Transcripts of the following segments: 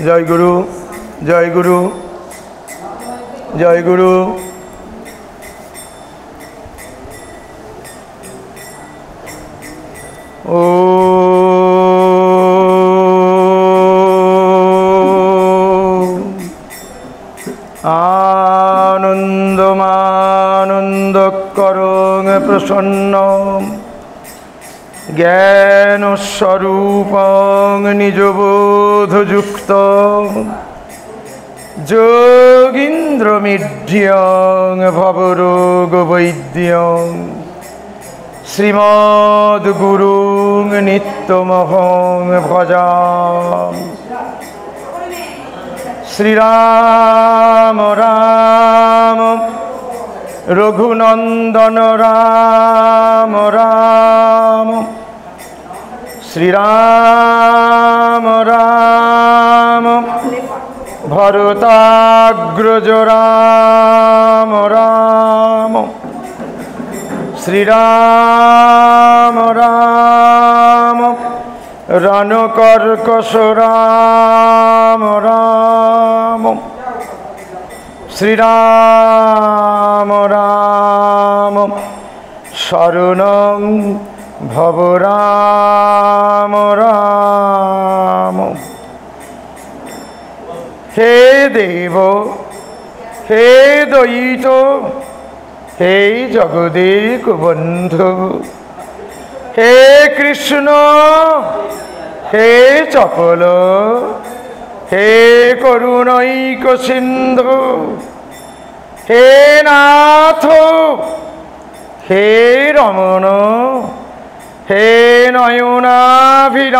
জয় গুরু, জয় গুরু, জয় গুরু। ও আনন্দমানন্দকরং প্রসন্ন জ্ঞানস্বরূপং নিজবোধযুক্ত যোগীন্দ্রমিড্যং ভবরোগবৈদ্যং শ্রীমদ্গুরুং নিত্যমহং ভজামি। শ্রীরাম রাম রঘুনন্দন রাম রাম, শ্রীরাম রাম ভরতাগ্রজ রাম রাম, শ্রীরাম রাম রণকর্কশ রাম রাম, শ্রীরাম রাম শরণং ভব রাম রাম। হে দেব, হে দয়িত, হে জগদেক বন্ধু, হে কৃষ্ণ, হে চপল, হে করুণৈক সিন্ধু, হে নাথ, হে রমণ, হে নয়নাভিরাম,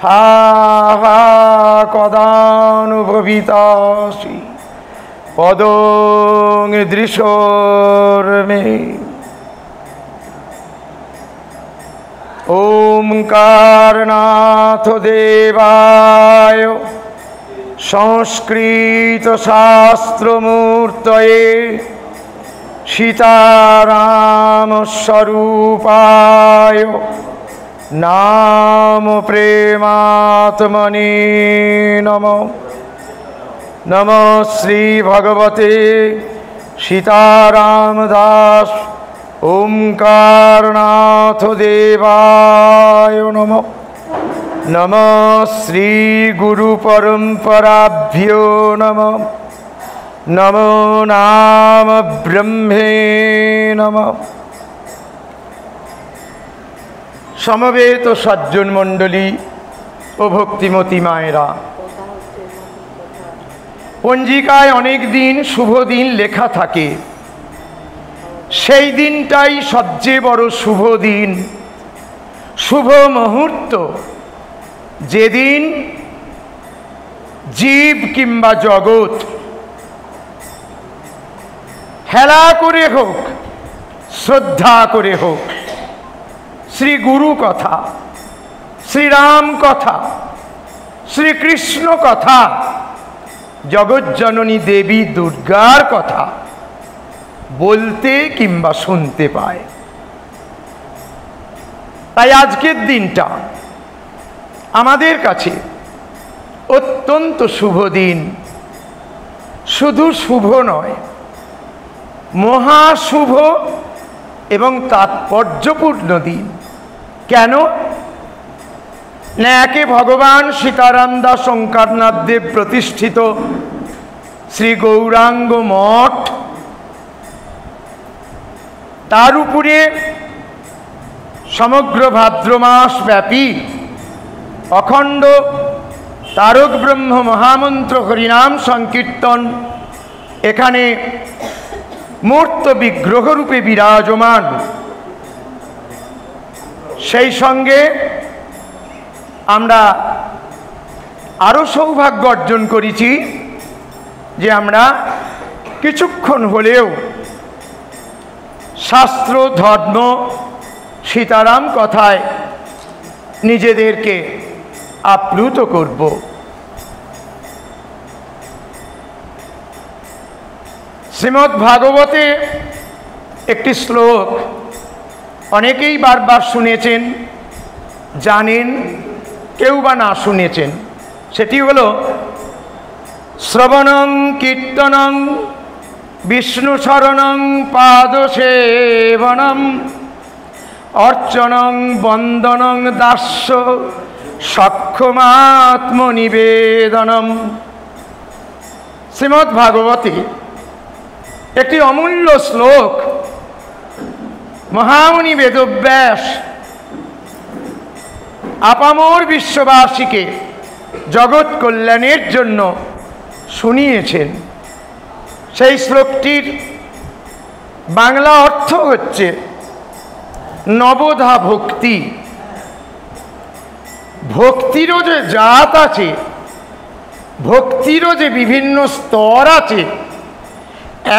হা হা কদানুভবিতাসি পদং দৃশোর মে। ওমকারনাথ দেবায় সংস্কৃত শাস্ত্রমূর্তয়ে সীতারাম স্বরূপায় নাম প্রেমাত্মনে নমঃ। নমঃ শ্রী ভগবতে সীতারাম দাস ওমকারনাথ দেবায় নমঃ। নমঃ শ্রী গুরু পরম্পরাভ্যো নমঃ। নমো নাম ব্রহ্মে নমঃ। সমবেত সজ্জন মণ্ডলী ও ভক্তিমতী মায়েরা, পঞ্জিকায় অনেক দিন শুভ দিন লেখা থাকে, সেই দিনটাই সবচেয়ে বড় শুভ দিন, শুভ মুহূর্ত, যেদিন জীব কিংবা জগৎ হেলা করে হোক, শ্রদ্ধা করে হোক, শ্রী গুরু কথা, শ্রীরাম কথা, শ্রীকৃষ্ণ কথা, জগজ্জননী দেবী দুর্গার কথা বলতে কিংবা শুনতে পায়। তাই আজকের দিনটা আমাদের কাছে অত্যন্ত শুভ দিন। শুধু শুভ নয়, মহাশুভ এবং তাৎপর্যপূর্ণ দিন। কেন না, একে ভগবান সীতারাম দাস ওঙ্কারনাথ দেব প্রতিষ্ঠিত শ্রী গৌরাঙ্গ মঠ, তার উপরে সমগ্র ভাদ্র মাস ব্যাপী অখণ্ড তারক ব্রহ্ম মহামন্ত্র হরিনাম সংকীর্তন এখানে মূর্ত বিগ্রহরূপে বিরাজমান। সেই সঙ্গে আমরা আরও সৌভাগ্য অর্জন করেছি যে আমরা কিছুক্ষণ হলেও শাস্ত্র ধর্ম সীতারাম কথায় নিজেদেরকে আপ্লুত করব। শ্রীমদ্ ভাগবতে একটি শ্লোক অনেকেই বারবার শুনেছেন, জানেন, কেউ বা না শুনেছেন। সেটি হলো শ্রবণং কীর্তনং বিষ্ণু শরণং পাদসেবনম অর্চনং বন্দনং দাস্য সক্ষমাত্মনিবেদনম। শ্রীমদ্ ভাগবতে একটি অমূল্য শ্লোক মহামুনি বেদব্যাস আপামর বিশ্ববাসীকে জগৎ কল্যাণের জন্য শুনিয়েছেন। সেই শ্লোকটির বাংলা অর্থ হচ্ছে নবধা ভক্তি। ভক্তিরও যে জাত আছে, ভক্তিরও যে বিভিন্ন স্তর আছে,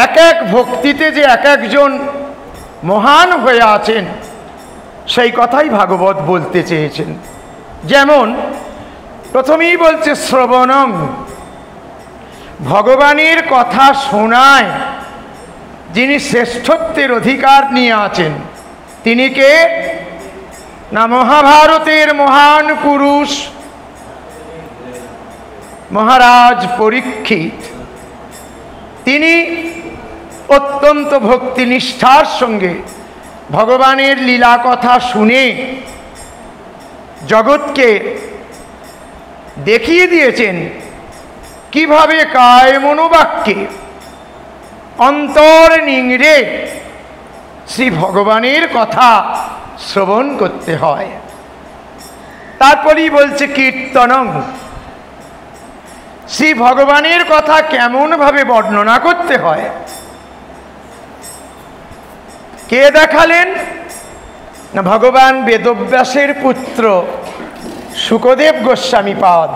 এক এক ভক্তিতে যে এক একজন মহান হয়ে আছেন, সেই কথাই ভাগবত বলতে চেয়েছেন। যেমন প্রথমেই বলছে শ্রবণং, ভগবানের কথা শোনায় যিনি শ্রেষ্ঠত্বের অধিকার নিয়ে আছেন তিনি কে? না মহাভারতের মহান পুরুষ মহারাজ পরীক্ষিত। তিনি অত্যন্ত ভক্তিনিষ্ঠার সঙ্গে ভগবানের লীলা কথা শুনে জগৎকে দেখিয়ে দিয়েছেন কিভাবে কায় মনোবাক্যে অন্তর নিংড়ে শ্রী ভগবানের কথা শ্রবণ করতে হয়। তারপরেই বলছে কীর্তনং, শ্রী ভগবানের কথা কেমনভাবে বর্ণনা করতে হয়। কে দেখালেন? না ভগবান বেদব্যাসের পুত্র শুকদেব গোস্বামী পাদ।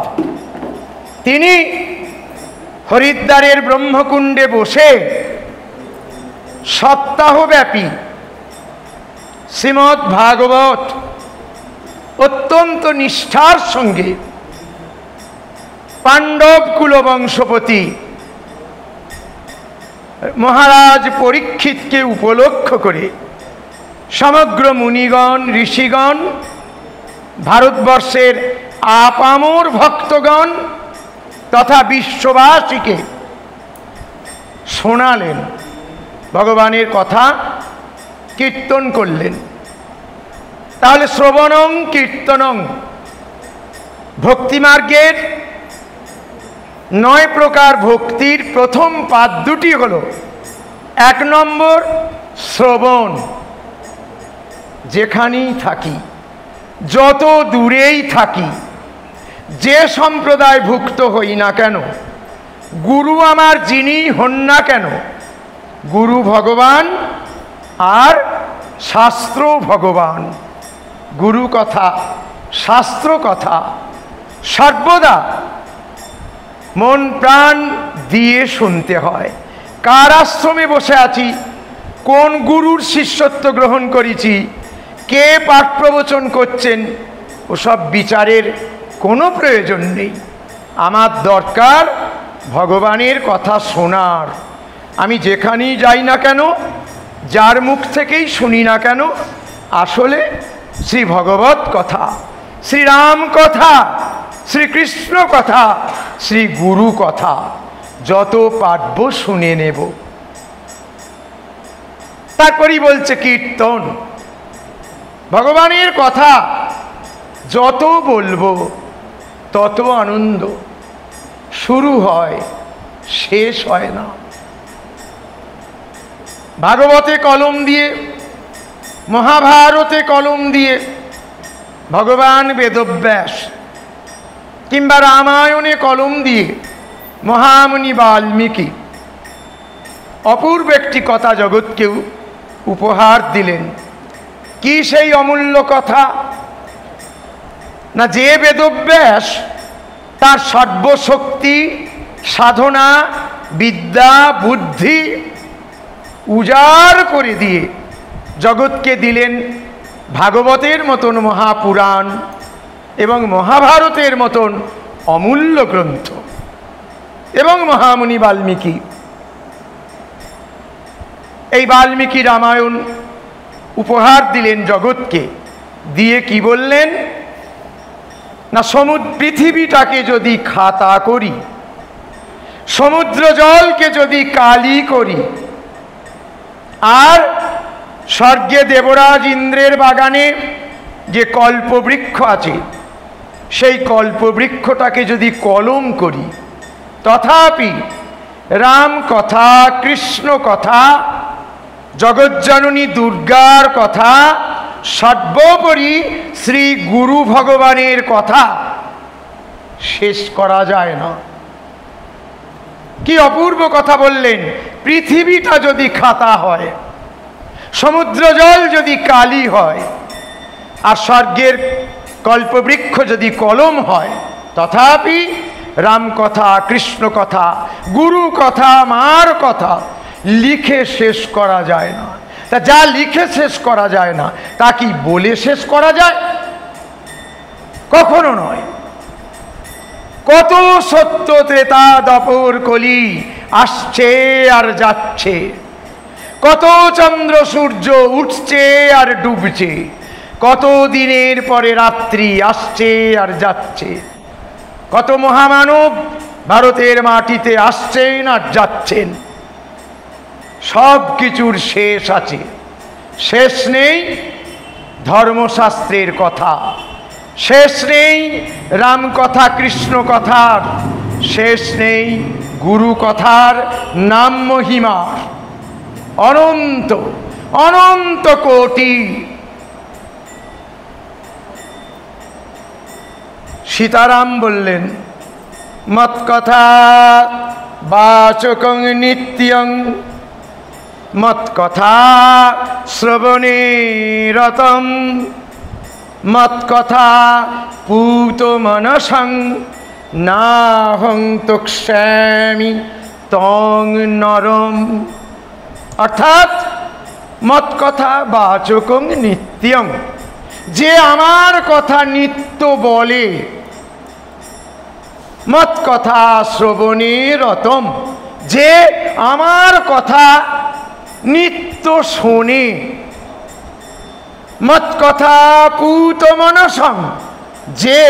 তিনি হরিদ্বারের ব্রহ্মকুণ্ডে বসে সপ্তাহব্যাপী শ্রীমদ্ ভাগবত অত্যন্ত নিষ্ঠার সঙ্গে পাণ্ডব কুলবংশপতি মহারাজ পরীক্ষিতকে উপলক্ষ করে সমগ্র মুনিগণ ঋষিগণ ভারতবর্ষের আপামর ভক্তগণ তথা বিশ্ববাসীকে শোনালেন, ভগবানের কথা কীর্তন করলেন। তাহলে শ্রবণং কীর্তনং ভক্তিমার্গের 9 প্রকার ভক্তির প্রথম পাদ দুটি হল, 1 নম্বর শ্রবণ। যেখানেই থাকি, যত দূরেই থাকি, যে সম্প্রদায় ভুক্ত হই না কেন, গুরু আমার যিনি হন না কেন, গুরু ভগবান আর শাস্ত্র ভগবান। গুরু কথা শাস্ত্র কথা সর্বদা মন প্রাণ দিয়ে শুনতে হয়। কার আশ্রমে বসে আছি, কোন গুরুর শিষ্যত্ব গ্রহণ করেছি, কে পাঠ প্রবচন করছেন, ওসব বিচারের কোনো প্রয়োজন নেই। আমার দরকার ভগবানের কথা শোনার। আমি যেখানেই যাই না কেন, যার মুখ থেকেই শুনি না কেন, আসলে শ্রী ভগবত কথা, শ্রীরাম কথা, শ্রীকৃষ্ণ কথা, শ্রী গুরু কথা যত পাঠব শুনে নেব। তারপরই বলছে কীর্তন। ভগবানের কথা যত বলবো তত আনন্দ, শুরু হয় শেষ হয় না। ভাগবতে কলম দিয়ে, মহাভারতে কলম দিয়ে ভগবান বেদব্যাস, কিংবা রামায়ণে কলম দিয়ে মহামুনি বাল্মীকি অপূর্ব একটি কথা জগৎকেও উপহার দিলেন। কি সেই অমূল্য কথা? না যে বেদব্যাস তার সর্বশক্তি সাধনা বিদ্যা বুদ্ধি উজাড় করে দিয়ে জগৎকে দিলেন ভাগবতের মতন মহাপুরাণ এবং মহাভারতের মতন অমূল্য গ্রন্থ। এবং মহামুনি বাল্মীকি এই বাল্মীকি রামায়ণ উপহার দিলেন জগৎকে, দিয়ে কি বললেন? না পৃথিবীটাকে যদি খাতা করি, সমুদ্র জলকে যদি কালি করি, আর স্বর্গে দেবরাজ ইন্দ্রের বাগানে যে কল্পবৃক্ষ আছে সেই কল্পবৃক্ষটাকে যদি কলম করি, তথাপি রাম কথা, কৃষ্ণ কথা, জগজ্জননী দুর্গার কথা, সর্বোপরি শ্রী গুরু ভগবানের কথা শেষ করা যায় না। কি অপূর্ব কথা বললেন! পৃথিবীটা যদি খাতা হয়, সমুদ্র জল যদি কালি হয়, আর স্বর্গের কল্পবৃক্ষ যদি কলম হয়, তথাপি রাম কথা, কৃষ্ণ কথা, গুরু কথা, মার কথা লিখে শেষ করা যায় না। তা যা লিখে শেষ করা যায় না তা কি বলে শেষ করা যায়? কখনো নয়। কত সত্য ত্রেতা দাপর কলি আসছে আর যাচ্ছে, কত চন্দ্র সূর্য উঠছে আর ডুবছে, কত দিনের পরে রাত্রি আসছে আর যাচ্ছে, কত মহামানব ভারতের মাটিতে আসছেন আর যাচ্ছেন। সব কিছুর শেষ আছে, শেষ নেই ধর্মশাস্ত্রের কথা, শেষ নেই রাম কথা, কৃষ্ণ কথার, শেষ নেই গুরু কথার, নাম মহিমা অনন্ত অনন্ত কোটি। সীতারাম বললেন, মৎ কথা বাচকং নিত্যং, মৎ কথা শ্রবণে রতম, মৎ কথা পূত মনসং নাহং তক্ষ্যামি তং নরম। অর্থাৎ মৎ কথা বাচকং নিত্যং, যে আমার কথা নিত্য বলে, মৎ কথা শ্রবণে রতম, যে আমার কথা নিত্য শোনে, মৎ কথা পূত মনসং, যে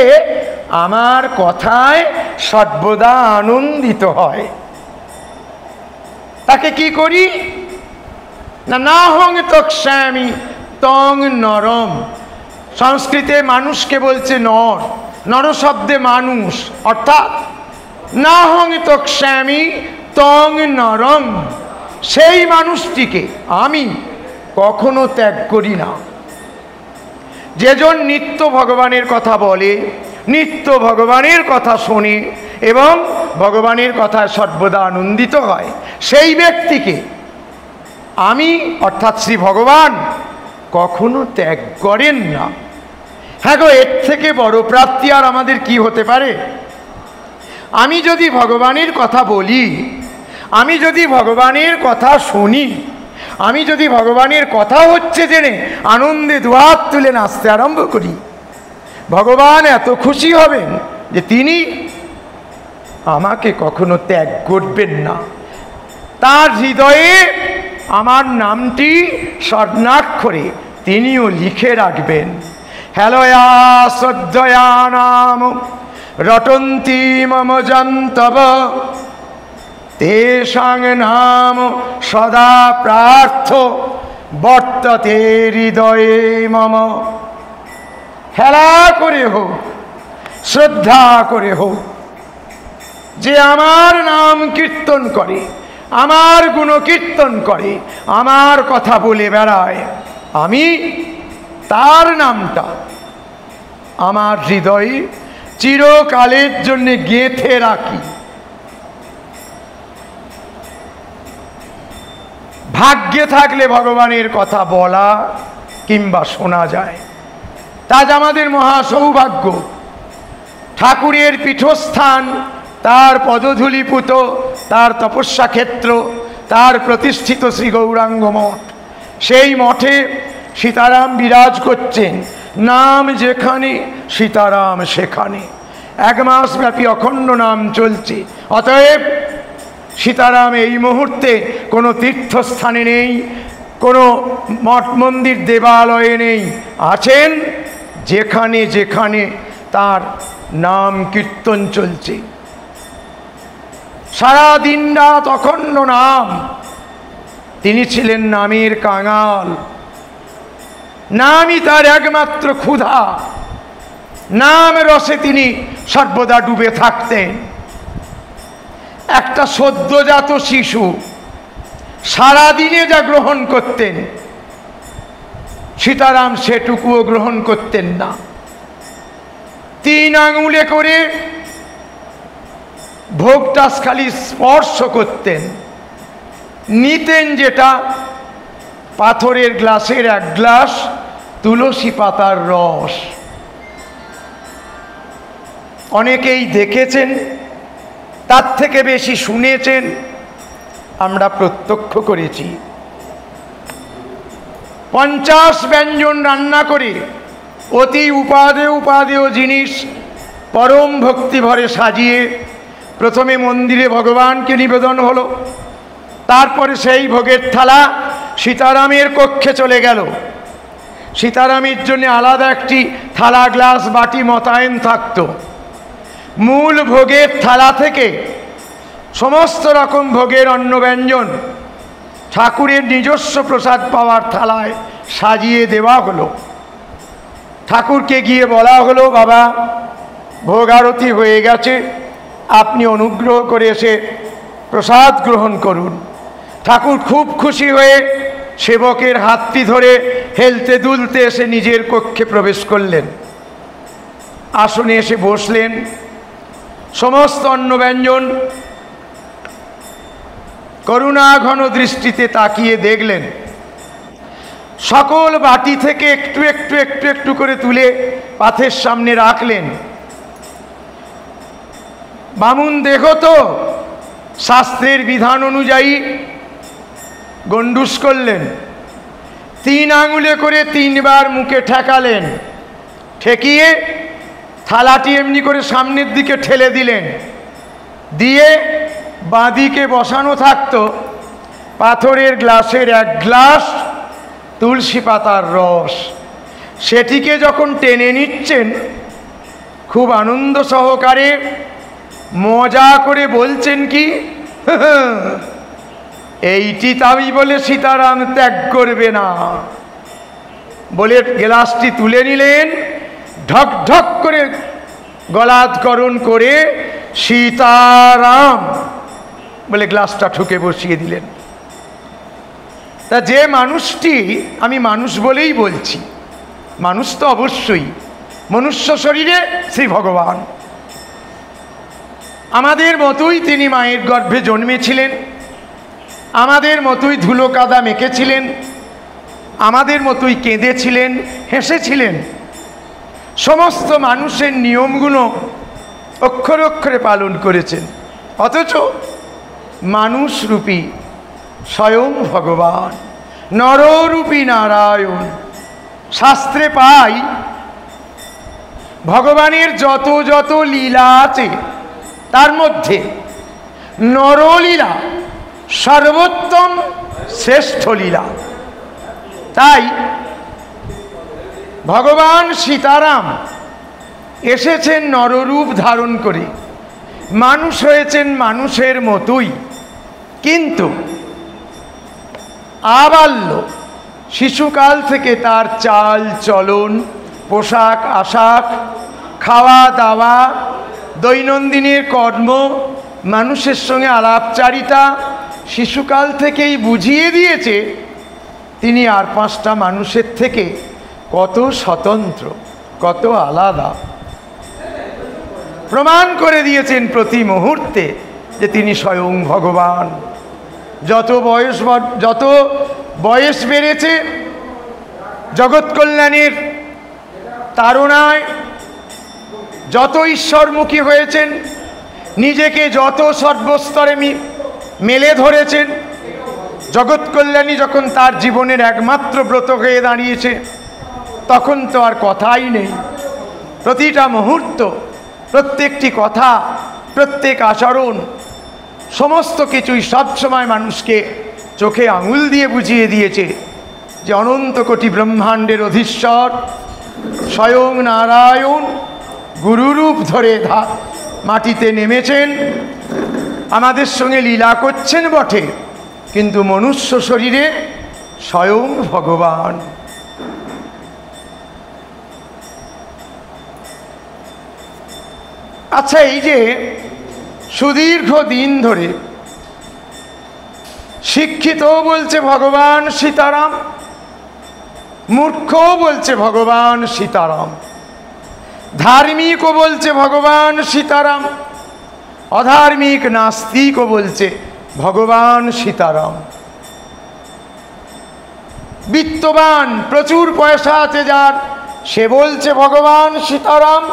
আমার কথায় সর্বদা আনন্দিত হয়, তাকে কি করি না, নাহং তক্ষ্যামি তং নরম। সংস্কৃতে মানুষকে বলছে নর, নর শব্দে মানুষ, অর্থাৎ নাহং তক্ষ্যামি তং নরম, সেই মানুষটিকে আমি কখনো ত্যাগ করি না। যেজন নিত্য ভগবানের কথা বলে, নিত্য ভগবানের কথা শোনে এবং ভগবানের কথায় সর্বদা আনন্দিত হয়, সেই ব্যক্তিকে আমি অর্থাৎ শ্রী ভগবান কখনো ত্যাগ করেন না। হ্যাঁ গো, এর থেকে বড় প্রাপ্তি আর আমাদের কি হতে পারে? আমি যদি ভগবানের কথা বলি, আমি যদি ভগবানের কথা শুনি, আমি যদি ভগবানের কথা হচ্ছে জেনে আনন্দে দুহাত তুলে নাচতে আরম্ভ করি, ভগবান এত খুশি হবেন যে তিনি আমাকে কখনো ত্যাগ করবেন না। তার হৃদয়ে আমার নামটি স্বর্ণাক্ষরে তিনিও লিখে রাখবেন। হেলয়া শ্রদ্ধয়া নাম রটন্তি মম জন্তব, তেষাং নাম সদা প্রার্থ বর্ততে হৃদয়ে মম। হেলা করে হোক, শ্রদ্ধা করে হোক, যে আমার নাম কীর্তন করে, আমার গুণকীর্তন করে, আমার কথা বলে বেড়ায়, আমি তার নামটা আমার হৃদয়ে চিরকালের জন্য গেঁথে রাখি। ভাগ্যে থাকলে ভগবানের কথা বলা কিংবা শোনা যায়, তা আমাদের মহা সৌভাগ্য। ঠাকুরের পীঠস্থান, তার পদধূলিপুত, তার তপস্যা ক্ষেত্র, তার প্রতিষ্ঠিত শ্রী গৌরাঙ্গ মঠ, সেই মঠে সীতারাম বিরাজ করছেন। নাম যেখানে সীতারাম সেখানে, 1 মাস ব্যাপী অখণ্ড নাম চলছে। অতএব সীতারাম এই মুহূর্তে কোনো তীর্থস্থানে নেই, কোনো মঠ মন্দির দেবালয়ে নেই, আছেন যেখানে যেখানে তার নাম কীর্তন চলছে, সারা দিন রাত অখণ্ড নাম। তিনি ছিলেন নামের কাঙাল, নামই তার একমাত্র ক্ষুধা, নাম রসে তিনি সর্বদা ডুবে থাকতেন। একটা সদ্যজাত শিশু সারাদিনে যা গ্রহণ করতেন, সীতারাম সেটুকুও গ্রহণ করতেন না। 3 আঙুলে করে ভোগটা খালি স্পর্শ করতেন, নিতেন যেটা পাথরের গ্লাসের 1 গ্লাস তুলসী পাতার রস। অনেকেই দেখেছেন, তার থেকে বেশি শুনেছেন, আমরা প্রত্যক্ষ করেছি। 50 ব্যঞ্জন রান্না করে অতি উপাদেয় জিনিস পরম ভক্তি ভরে সাজিয়ে প্রথমে মন্দিরে ভগবানকে নিবেদন হলো, তারপরে সেই ভোগের থালা সীতারামের কক্ষে চলে গেল। সীতারামের জন্য আলাদা একটি থালা, গ্লাস, বাটি মোতায়েন থাকত। মূল ভোগের থালা থেকে সমস্ত রকম ভোগের অন্ন ব্যঞ্জন ঠাকুরের নিজস্ব প্রসাদ পাওয়ার থালায় সাজিয়ে দেওয়া হলো। ঠাকুরকে গিয়ে বলা হলো, বাবা ভোগ আরতি হয়ে গেছে, আপনি অনুগ্রহ করে এসে প্রসাদ গ্রহণ করুন। ঠাকুর খুব খুশি হয়ে সেবকের হাতটি ধরে হেলতে দুলতে এসে নিজের কক্ষে প্রবেশ করলেন। আসনে এসে বসলেন। সমস্ত অন্ন ব্যঞ্জন করুণা ঘন দৃষ্টিতে তাকিয়ে দেখলেন। সকল বাটি থেকে একটু একটু একটু একটু করে তুলে পাথের সামনে রাখলেন। বামুন দেখো তো, শাস্ত্রের বিধান অনুযায়ী গণ্ডুস করলেন। 3 আঙুলে করে 3 বার মুখে ঠেকালেন, ঠেকিয়ে থালাটি এমনি করে সামনের দিকে ঠেলে দিলেন, দিয়ে বাঁদিকে বসানো থাকতো পাথরের গ্লাসের 1 গ্লাস তুলসী পাতার রস। সেটিকে যখন টেনে নিচ্ছেন, খুব আনন্দ সহকারে মজা করে বলছেন কি, এইটি তাই বলে সীতারাম ত্যাগ করবে না, বলে গ্লাসটি তুলে নিলেন, ঢক ঢক করে গলাধকরণ করে সীতারাম বলে গ্লাসটা ঠুকে বসিয়ে দিলেন। তা যে মানুষটি, আমি মানুষ বলেই বলছি, মানুষ তো অবশ্যই, মনুষ্য শরীরে শ্রী ভগবান, আমাদের মতোই তিনি মায়ের গর্ভে জন্মেছিলেন, আমাদের মতোই ধুলো কাদা মেখেছিলেন, আমাদের মতোই কেঁদেছিলেন, হেসেছিলেন। সমস্ত মানুষের নিয়মগুলো অক্ষরে অক্ষরে পালন করেছেন। অথচ মানুষরূপী স্বয়ং ভগবান, নররূপী নারায়ণ। শাস্ত্রে পাই ভগবানের যত যত লীলা আছে, তার মধ্যে নরলীলা সর্বোত্তম শ্রেষ্ঠ লীলা। তাই ভগবান সীতারাম এসেছেন নররূপ ধারণ করে, মানুষ হয়েছেন মানুষের মতোই, কিন্তু আবাল্য শিশুকাল থেকে তার চাল চলন, পোশাক আশাক, খাওয়া দাওয়া, দৈনন্দিনের কর্ম, মানুষের সঙ্গে আলাপচারিতা শিশুকাল থেকেই বুঝিয়ে দিয়েছে তিনি আর 5টা মানুষের থেকে কত স্বতন্ত্র, কত আলাদা। প্রমাণ করে দিয়েছেন প্রতি মুহূর্তে যে তিনি স্বয়ং ভগবান। যত বয়স বেড়েছে, জগৎ কল্যাণের তাড়নায় যত ঈশ্বরমুখী হয়েছেন, নিজেকে যত সর্বস্তরে মেলে ধরেছেন, জগৎ কল্যাণী যখন তার জীবনের একমাত্র ব্রত হয়ে দাঁড়িয়েছে, তখন তো আর কথাই নেই। প্রতিটা মুহূর্ত, প্রত্যেকটি কথা, প্রত্যেক আচরণ, সমস্ত কিছুই সবসময় মানুষকে চোখে আঙুল দিয়ে বুঝিয়ে দিয়েছে যে অনন্ত কোটি ব্রহ্মাণ্ডের অধীশ্বর স্বয়ং নারায়ণ গুরুরূপ ধরে মাটিতে নেমেছেন, আমাদের সঙ্গে লীলা করছেন বটে, কিন্তু মনুষ্য শরীরে স্বয়ং ভগবান। আচ্ছা, এই যে সুদীর্ঘ দিন ধরে শিক্ষিতও বলছে ভগবান সীতারাম, মূর্খও বলছে ভগবান সীতারাম, ধার্মিকও বলছে ভগবান সীতারাম, অধার্মিক নাস্তিকও বলছে ভগবান সীতারাম। বিত্তবান, প্রচুর পয়সা আছে যার, সে বলছে ভগবান সীতারাম।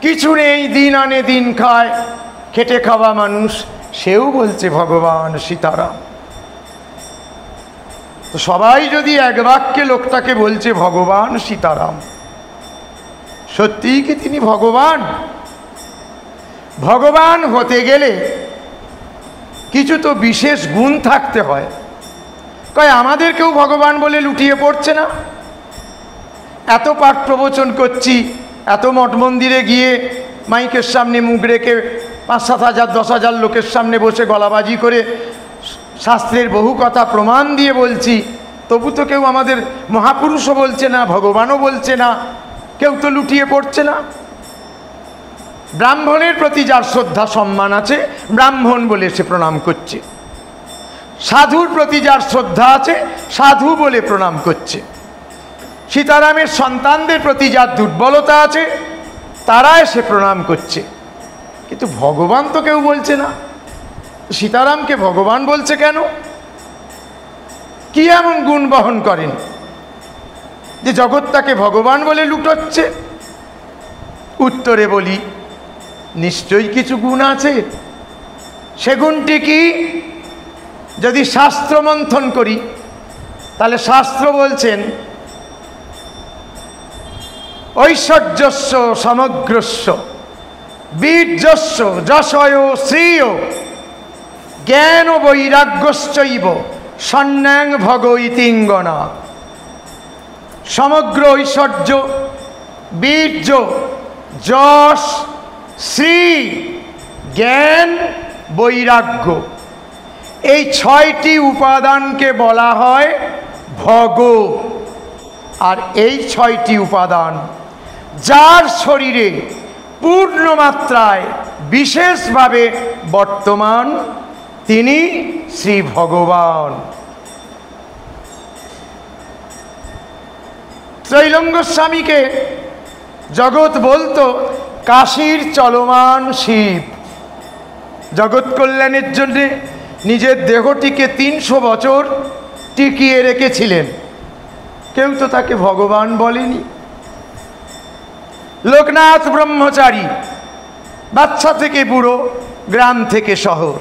কিছু নেই, দিন আনে দিন খায়, খেটে খাওয়া মানুষ, সেও বলছে ভগবান সীতারাম। তো সবাই যদি এক বাক্যে লোকটাকে বলছে ভগবান সীতারাম, সত্যিই কি তিনি ভগবান? ভগবান হতে গেলে কিছু তো বিশেষ গুণ থাকতে হয়। কয় আমাদেরকেও ভগবান বলে লুটিয়ে পড়ছে না? এত পাঠ প্রবচন করছি, এত মঠ মন্দিরে গিয়ে মাইকের সামনে মুখ রেখে 5-7 হাজার 10 হাজার লোকের সামনে বসে গলাবাজি করে শাস্ত্রের বহু কথা প্রমাণ দিয়ে বলছি, তবু তো কেউ আমাদের মহাপুরুষও বলছে না, ভগবানও বলছে না, কেউ তো লুটিয়ে পড়ছে না। ব্রাহ্মণের প্রতি যার শ্রদ্ধা সম্মান আছে, ব্রাহ্মণ বলে সে প্রণাম করছে। সাধুর প্রতি যার শ্রদ্ধা আছে, সাধু বলে প্রণাম করছে। সীতারামের সন্তানদের প্রতি যার দুর্বলতা আছে, তারা এসে প্রণাম করছে। কিন্তু ভগবান তো কেউ বলছে না। সীতারামকে ভগবান বলছে কেন? কি এমন গুণ বহন করেন যে জগৎ তাকে ভগবান বলে লুটোচ্ছে? উত্তরে বলি, নিশ্চয়ই কিছু গুণ আছে। সে গুণটি কি? যদি শাস্ত্র মন্থন করি, তাহলে শাস্ত্র বলছেন ঐশ্বর্যস্য সমগ্রস্য বীর্যস্য যশয় শ্রিয় জ্ঞান বৈরাগ্যশ্চৈব সন্ন্যাং ভগ ইতিঙ্গনা। সমগ্র ঐশ্বর্য, বীর্য, যশ, শ্রী, জ্ঞান, বৈরাগ্য, এই 6টি উপাদানকে বলা হয় ভগ। আর এই 6টি উপাদান যার শরীরে পূর্ণ মাত্রায় বিশেষভাবে বর্তমান, তিনি শ্রী ভগবান। ত্রৈলঙ্গ স্বামীকে জগৎ বলতো কাশীর চলমান শিব। জগৎ কল্যাণের জন্য নিজের দেহটিকে 300 বছর টিকিয়ে রেখেছিলেন, কেউ তো তাকে ভগবান বলেনি। লোকনাথ ব্রহ্মচারী, বাচ্চা থেকে বুড়ো, গ্রাম থেকে শহর,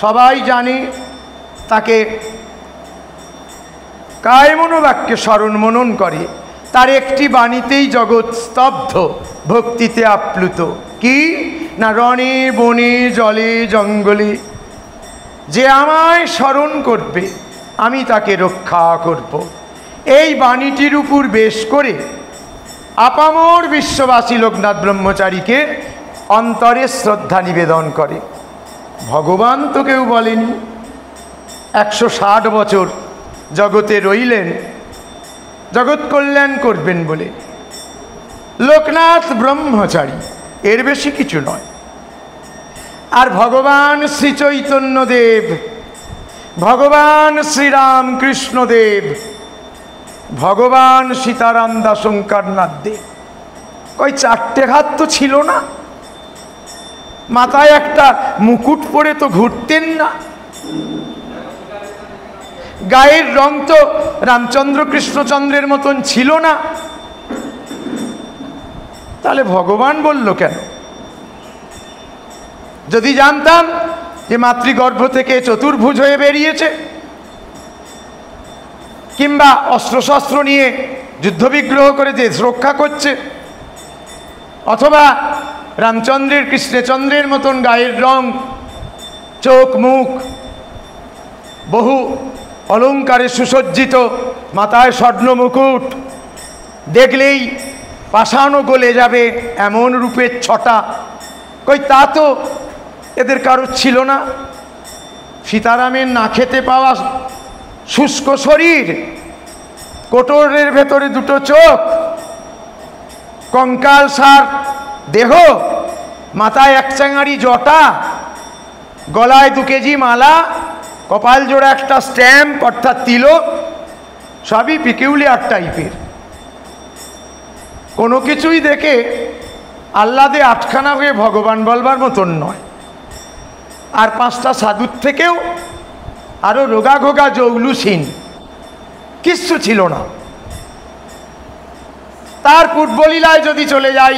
সবাই জানে তাকে কায় মনোবাক্যে স্মরণ মনন করে। তার একটি বাণীতেই জগৎ স্তব্ধ, ভক্তিতে আপ্লুত। কি না, রণে বনে জলে জঙ্গলে যে আমায় স্মরণ করবে, আমি তাকে রক্ষা করব। এই বাণীটির উপর বেশ করে আপামর বিশ্ববাসী লোকনাথ ব্রহ্মচারীকে অন্তরে শ্রদ্ধা নিবেদন করে। ভগবান তো কেউ বলেনি। 160 বছর জগতে রইলেন জগৎ কল্যাণ করবেন বলে। লোকনাথ ব্রহ্মচারী, এর বেশি কিছু নয়। আর ভগবান শ্রী চৈতন্যদেব, ভগবান শ্রীরাম কৃষ্ণদেব, ভগবান সীতারাম দাসঙ্করনাথ দেব, ওই 4টে হাত তো ছিল না? মাথায় একটা মুকুট পরে তো ঘুরতেন না? গায়ের রং তো রামচন্দ্র কৃষ্ণচন্দ্রের মতন ছিল না? তাহলে ভগবান বলল কেন? যদি জানতাম যে মাতৃগর্ভ থেকে চতুর্ভুজ হয়ে বেরিয়েছে, কিংবা অস্ত্রশস্ত্র নিয়ে যুদ্ধবিগ্রহ করে দেশ রক্ষা করছে, অথবা রামচন্দ্রের কৃষ্ণচন্দ্রের মতন গায়ের রং, চোখ মুখ বহু অলঙ্কারে সুসজ্জিত, মাথায় স্বর্ণ মুকুট, দেখলেই পাষাণও গলে যাবে এমন রূপের ছটা, কই তা তো এদের কারো ছিল না। সীতারামের না খেতে পাওয়া শুষ্ক শরীর, কোটরের ভেতরে দুটো চোখ, কঙ্কাল সার দেহ, মাথায় এক চাঙারি জটা, গলায় 2 কেজি মালা, কপাল জোড়া একটা স্ট্যাম্প অর্থাৎ তিলক, সবই পিকিউলিয়ার টাইপের। কোনো কিছুই দেখে আহ্লাদে আটখানা হয়ে ভগবান বলবার মতন নয়। আর 5টা সাধুর থেকেও আরো রোগা ঘোগা জৌলুসীন, কিচ্ছু ছিল না। তার পূর্বলীলায় যদি চলে যাই,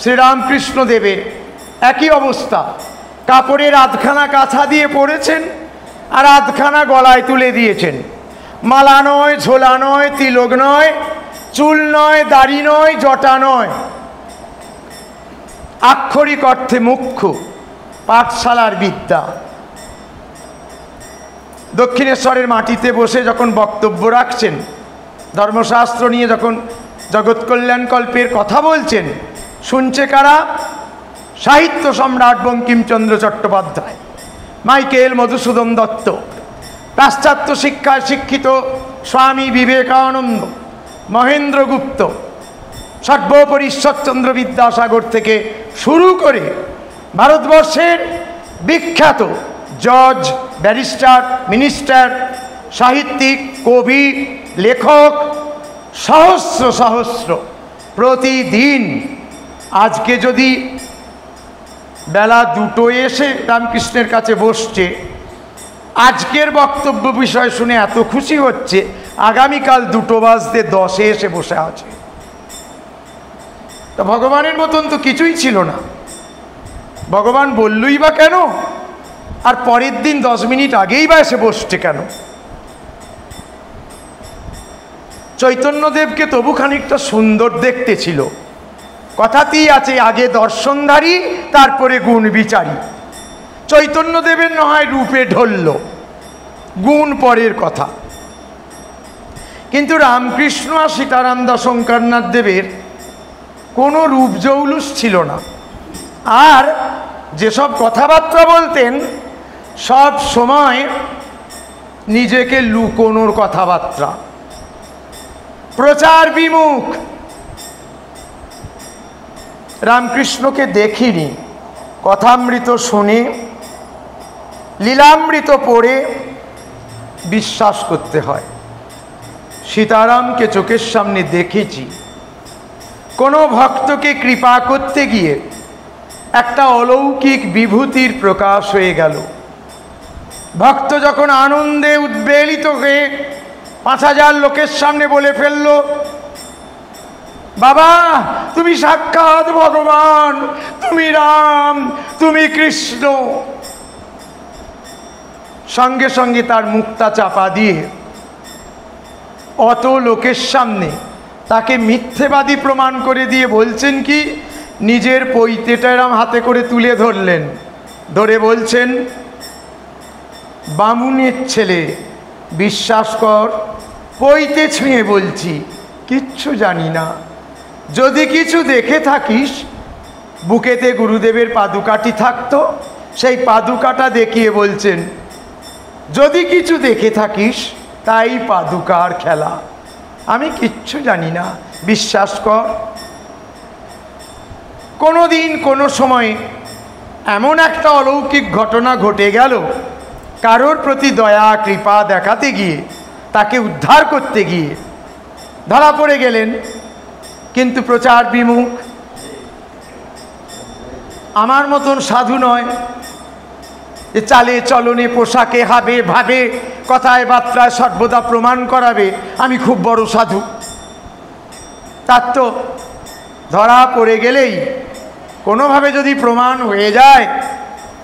শ্রীরামকৃষ্ণ দেবের একই অবস্থা। কাপড়ের আধখানা কাছা দিয়ে পড়েছেন আর আধখানা গলায় তুলে দিয়েছেন। মালা নয়, ঝোলা নয়, তিলক নয়, চুল নয়, দাড়ি নয়, জটা নয়, আক্ষরিক অর্থে মুখ্য, পাঠশালার বিদ্যা। দক্ষিণেশ্বরের মাটিতে বসে যখন বক্তব্য রাখছেন, ধর্মশাস্ত্র নিয়ে যখন জগৎ কল্যাণকল্পের কথা বলছেন, শুনছে কারা? সাহিত্য সম্রাট বঙ্কিমচন্দ্র চট্টোপাধ্যায়, মাইকেল মধুসূদন দত্ত, পাশ্চাত্য শিক্ষায় শিক্ষিত স্বামী বিবেকানন্দ, মহেন্দ্র গুপ্ত, সর্বোপরি ঈশ্বরচন্দ্র বিদ্যাসাগর থেকে শুরু করে ভারতবর্ষের বিখ্যাত জজ, ব্যারিস্টার, মিনিস্টার, সাহিত্যিক, কবি, লেখক সহস্র সহস্র প্রতিদিন। আজকে যদি বেলা 2টোয় এসে রামকৃষ্ণের কাছে বসছে, আজকের বক্তব্য বিষয় শুনে এত খুশি হচ্ছে, আগামীকাল 2:10 এসে বসে আছে। তা ভগবানের মতন তো কিছুই ছিল না। ভগবান বললই বা কেন? আর পরের দিন 10 মিনিট আগেই বা এসে বসছে কেন? চৈতন্যদেবকে তবু খানিকটা সুন্দর দেখতে ছিল। কথাতেই আছে, আগে দর্শনধারী তারপরে গুণ বিচারী। চৈতন্যদেবের নয় রূপে ঢলল, গুণ পরের কথা। কিন্তু রামকৃষ্ণ আর সীতারাম দাস শঙ্করনাথ দেবের কোনো রূপ জৌলুস ছিল না। আর যেসব কথাবার্তা বলতেন সব সময় নিজেকে লুকোনোর কথাবার্তা, প্রচার বিমুখ। রামকৃষ্ণকে দেখিনি, কথামৃত শুনে, লীলামৃত পড়ে বিশ্বাস করতে হয়। সীতারামকে চোখের সামনে দেখেছি। কোনো ভক্তকে কৃপা করতে গিয়ে একটা অলৌকিক বিভূতির প্রকাশ হয়ে গেল। ভক্ত যখন আনন্দে উদ্বেলিত হয়ে 5000 লোকের সামনে বলে ফেলল, বাবা তুমি সাক্ষাৎ ভগবান, তুমি রাম, তুমি কৃষ্ণ, সঙ্গে সঙ্গে তার মুখটা চাপা দিয়ে অত লোকের সামনে তাকে মিথ্যেবাদী প্রমাণ করে দিয়ে বলছেন কি, নিজের পৈতেটা এরম হাতে করে তুলে ধরলেন, ধরে বলছেন, বামুনের ছেলে বিশ্বাস কর, পৈতে ছুঁয়ে বলছি কিচ্ছু জানি না। যদি কিছু দেখে থাকিস, বুকেতে গুরুদেবের পাদুকাটি থাকতো, সেই পাদুকাটা দেখিয়ে বলছেন, যদি কিছু দেখে থাকিস তাই পাদুকার খেলা, আমি কিচ্ছু জানি না, বিশ্বাস কর। কোনো দিন কোনো সময় এমন একটা অলৌকিক ঘটনা ঘটে গেল, কারোর প্রতি দয়া কৃপা দেখাতে গিয়ে, তাকে উদ্ধার করতে গিয়ে ধরা পড়ে গেলেন, কিন্তু প্রচার বিমুখ। আমার মতন সাধু নয় যে চালে চলনে পোশাকে হাবে ভাবে কথায় বার্তায় সর্বদা প্রমাণ করাবে আমি খুব বড় সাধু। তার তো ধরা পড়ে গেলেই কোনোভাবে যদি প্রমাণ হয়ে যায়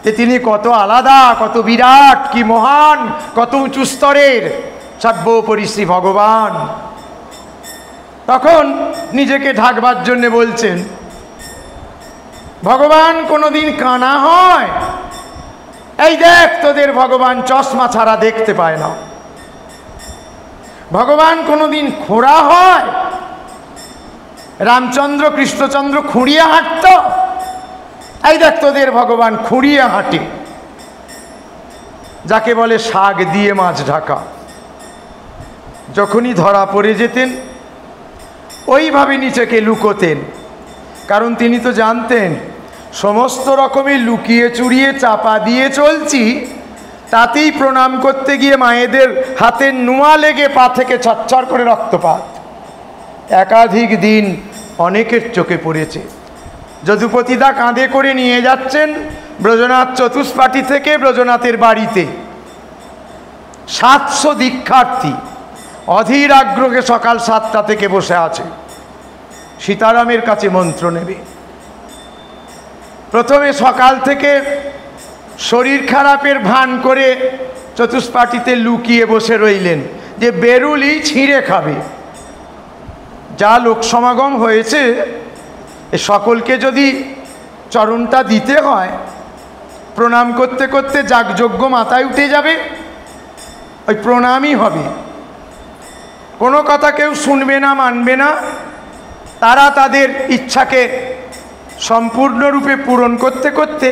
যে তিনি কত আলাদা, কত বিরাট, কি মহান, কত উঁচু স্তরের, সর্বোপরি শ্রী ভগবান, তখন নিজেকে ঢাকবার জন্য বলছেন, ভগবান কোনোদিন কানা হয়? এই দেখ তোদের ভগবান চশমা ছাড়া দেখতে পায় না। ভগবান কোনোদিন খোঁড়া হয়? রামচন্দ্র কৃষ্ণচন্দ্র খুঁড়িয়ে হাঁটত। এই দেখ তোদের ভগবান খুঁড়িয়ে হাঁটে, যাকে বলে শাক দিয়ে মাছ ঢাকা। যখনই ধরা পড়ে যেতেন ওইভাবে নিচেকে লুকোতেন, কারণ তিনি তো জানতেন সমস্ত রকমের লুকিয়ে চুরিয়ে চাপা দিয়ে চলছি, তাতেই প্রণাম করতে গিয়ে মায়েদের হাতের নোয়া লেগে পা থেকে ছটছট করে রক্তপাত একাধিক দিন অনেকের চোখে পড়েছে। যদুপতিদা কাঁধে করে নিয়ে যাচ্ছেন ব্রজনাথ চতুষ্পাঠী থেকে ব্রজনাথের বাড়িতে। 700 দীক্ষার্থী অধীর আগ্রহে সকাল 7টা থেকে বসে আছে, সীতারামের কাছে মন্ত্র নেবে। প্রথমে সকাল থেকে শরীর খারাপের ভান করে চতুষ্পাঠীতে লুকিয়ে বসে রইলেন যে বেরুলি ছিঁড়ে খাবে। যা লোক সমাগম হয়েছে এ সকলকে যদি চরণটা দিতে হয়, প্রণাম করতে করতে যাগযজ্ঞ মাথায় উঠে যাবে, ওই প্রণামই হবে। কোনো কথা কেউ শুনবে না, মানবে না। তারা তাদের ইচ্ছাকে সম্পূর্ণরূপে পূরণ করতে করতে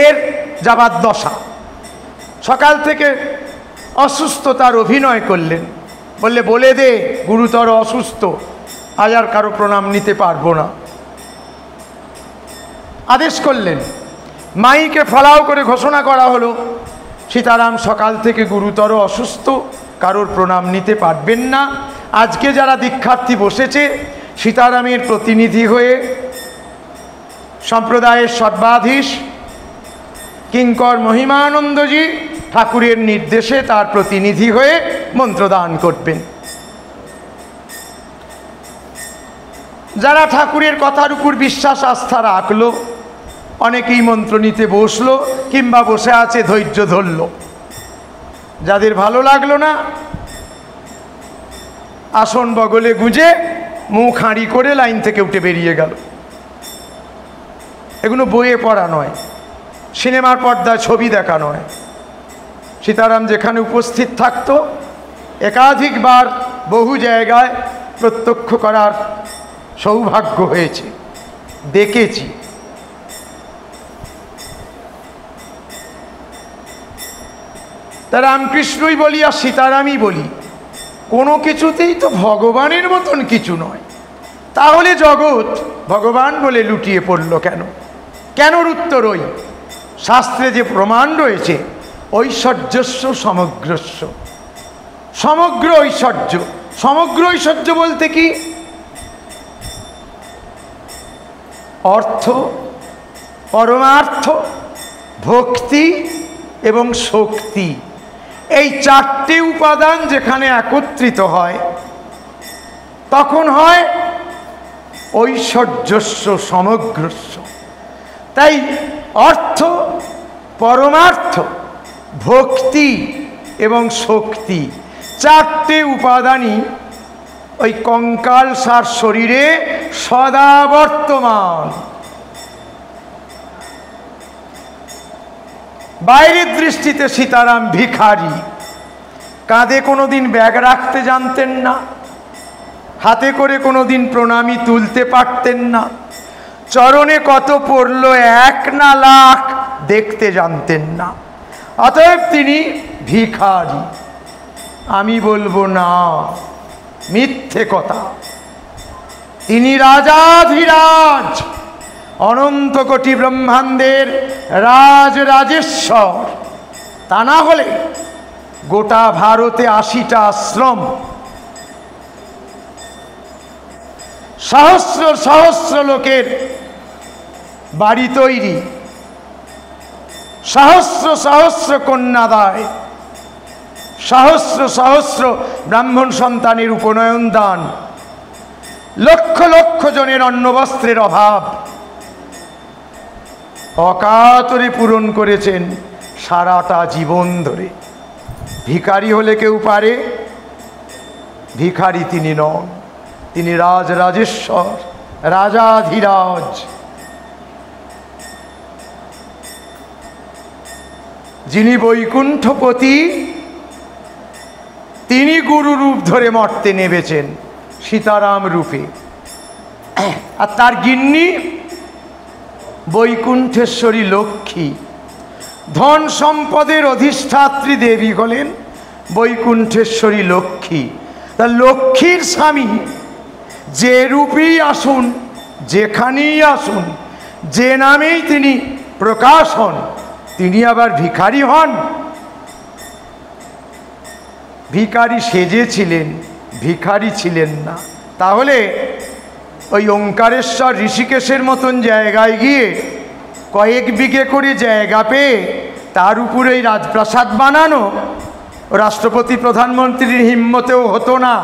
এর যাবার দশা। সকাল থেকে অসুস্থতার অভিনয় করলেন, বললে বলে দে গুরুতর অসুস্থ, আজ আর কারো প্রণাম নিতে পারবো না। আদেশ করলেন, মাইকে ফলাও করে ঘোষণা করা হলো সীতারাম সকাল থেকে গুরুতর অসুস্থ, কারোর প্রণাম নিতে পারবেন না। আজকে যারা দীক্ষার্থী বসেছে সীতারামের প্রতিনিধি হয়ে সম্প্রদায়ের সর্বাধীশ কিঙ্কর মহিমানন্দজি ঠাকুরের নির্দেশে তার প্রতিনিধি হয়ে মন্ত্রদান করবেন। যারা ঠাকুরের কথার উপর বিশ্বাস আস্থা রাখলো অনেকেই মন্ত্র নিতে বসলো কিংবা বসে আছে ধৈর্য ধরল। যাদের ভালো লাগলো না আসন বগলে গুঁজে মুখ হাঁড়ি করে লাইন থেকে উঠে বেরিয়ে গেল। এগুলো বইয়ে পড়া নয়, সিনেমার পর্দায় ছবি দেখা নয়। সীতারাম যেখানে উপস্থিত থাকতো একাধিকবার বহু জায়গায় প্রত্যক্ষ করার সৌভাগ্য হয়েছে, দেখেছি। তা রামকৃষ্ণই বলি আর সীতারামই বলি, কোনো কিছুতেই তো ভগবানের মতন কিছু নয়। তাহলে জগৎ ভগবান বলে লুটিয়ে পড়ল কেন? কেনর উত্তর ওই শাস্ত্রে যে প্রমাণ রয়েছে, ঐশ্বর্যস্য সমগ্রস্য। সমগ্র ঐশ্বর্য, সমগ্র ঐশ্বর্য বলতে কি? অর্থ, পরমার্থ, ভক্তি এবং শক্তি, এই 4টে উপাদান যেখানে একত্রিত হয় তখন হয় ঐশ্বর্যস্য সমগ্রস্য। তাই অর্থ, পরমার্থ, ভক্তি এবং শক্তি 4টে উপাদানই ওই কঙ্কালসার শরীরে সদা বর্তমান। বাইরের দৃষ্টিতে সীতারাম ভিখারি, কাঁধে কোনোদিন ব্যাগ রাখতে জানতেন না, হাতে করে কোনোদিন প্রণামী তুলতে পারতেন না, চরণে কত পড়ল 1 না লাখ দেখতে জানতেন না। অতএব তিনি ভিখারি। আমি বলবো না, মিথ্যে কথা। তিনি রাজাধিরাজ, অনন্ত কোটি ব্রহ্মাণ্ডের রাজ রাজেশ্বর। তা না হলে গোটা ভারতে 80টা আশ্রম, সহস্র সহস্র লোকের বাড়ি তৈরি, সহস্র সহস্র কন্যাদায়, সহস্র সহস্র ব্রাহ্মণ সন্তানের উপনয়ন দান, লক্ষ লক্ষ জনের অন্নবস্ত্রের অভাব অকাতরে পূরণ করেছেন সারাটা জীবন ধরে। ভিখারি হলে কেউ পারে? ভিখারি তিনি নন, তিনি রাজ রাজেশ্বর, রাজাধিরাজ। যিনি বৈকুণ্ঠপতি, তিনি গুরু রূপ ধরে মর্তে নেমেছেন সীতারাম রূপে। আর তার গিন্নি বৈকুণ্ঠেশ্বরী লক্ষ্মী। ধন সম্পদের অধিষ্ঠাত্রী দেবী হলেন বৈকুণ্ঠেশ্বরী লক্ষ্মী। তা লক্ষ্মীর স্বামী যে রূপেই আসুন, যেখানেই আসুন, যে নামেই তিনি প্রকাশ হন, তিনি আবার ভিখারি হন? ভিখারি সেজেছিলেন, ভিখারি ছিলেন না। তাহলে ওই ওঙ্কারেশ্বর ঋষিকেশের মতন জায়গায় গিয়ে কয়েক বিঘে করে জায়গা পেয়ে তার উপরে এই রাজপ্রাসাদ বানানো রাষ্ট্রপতি প্রধানমন্ত্রীর হিম্মতেও হতো না।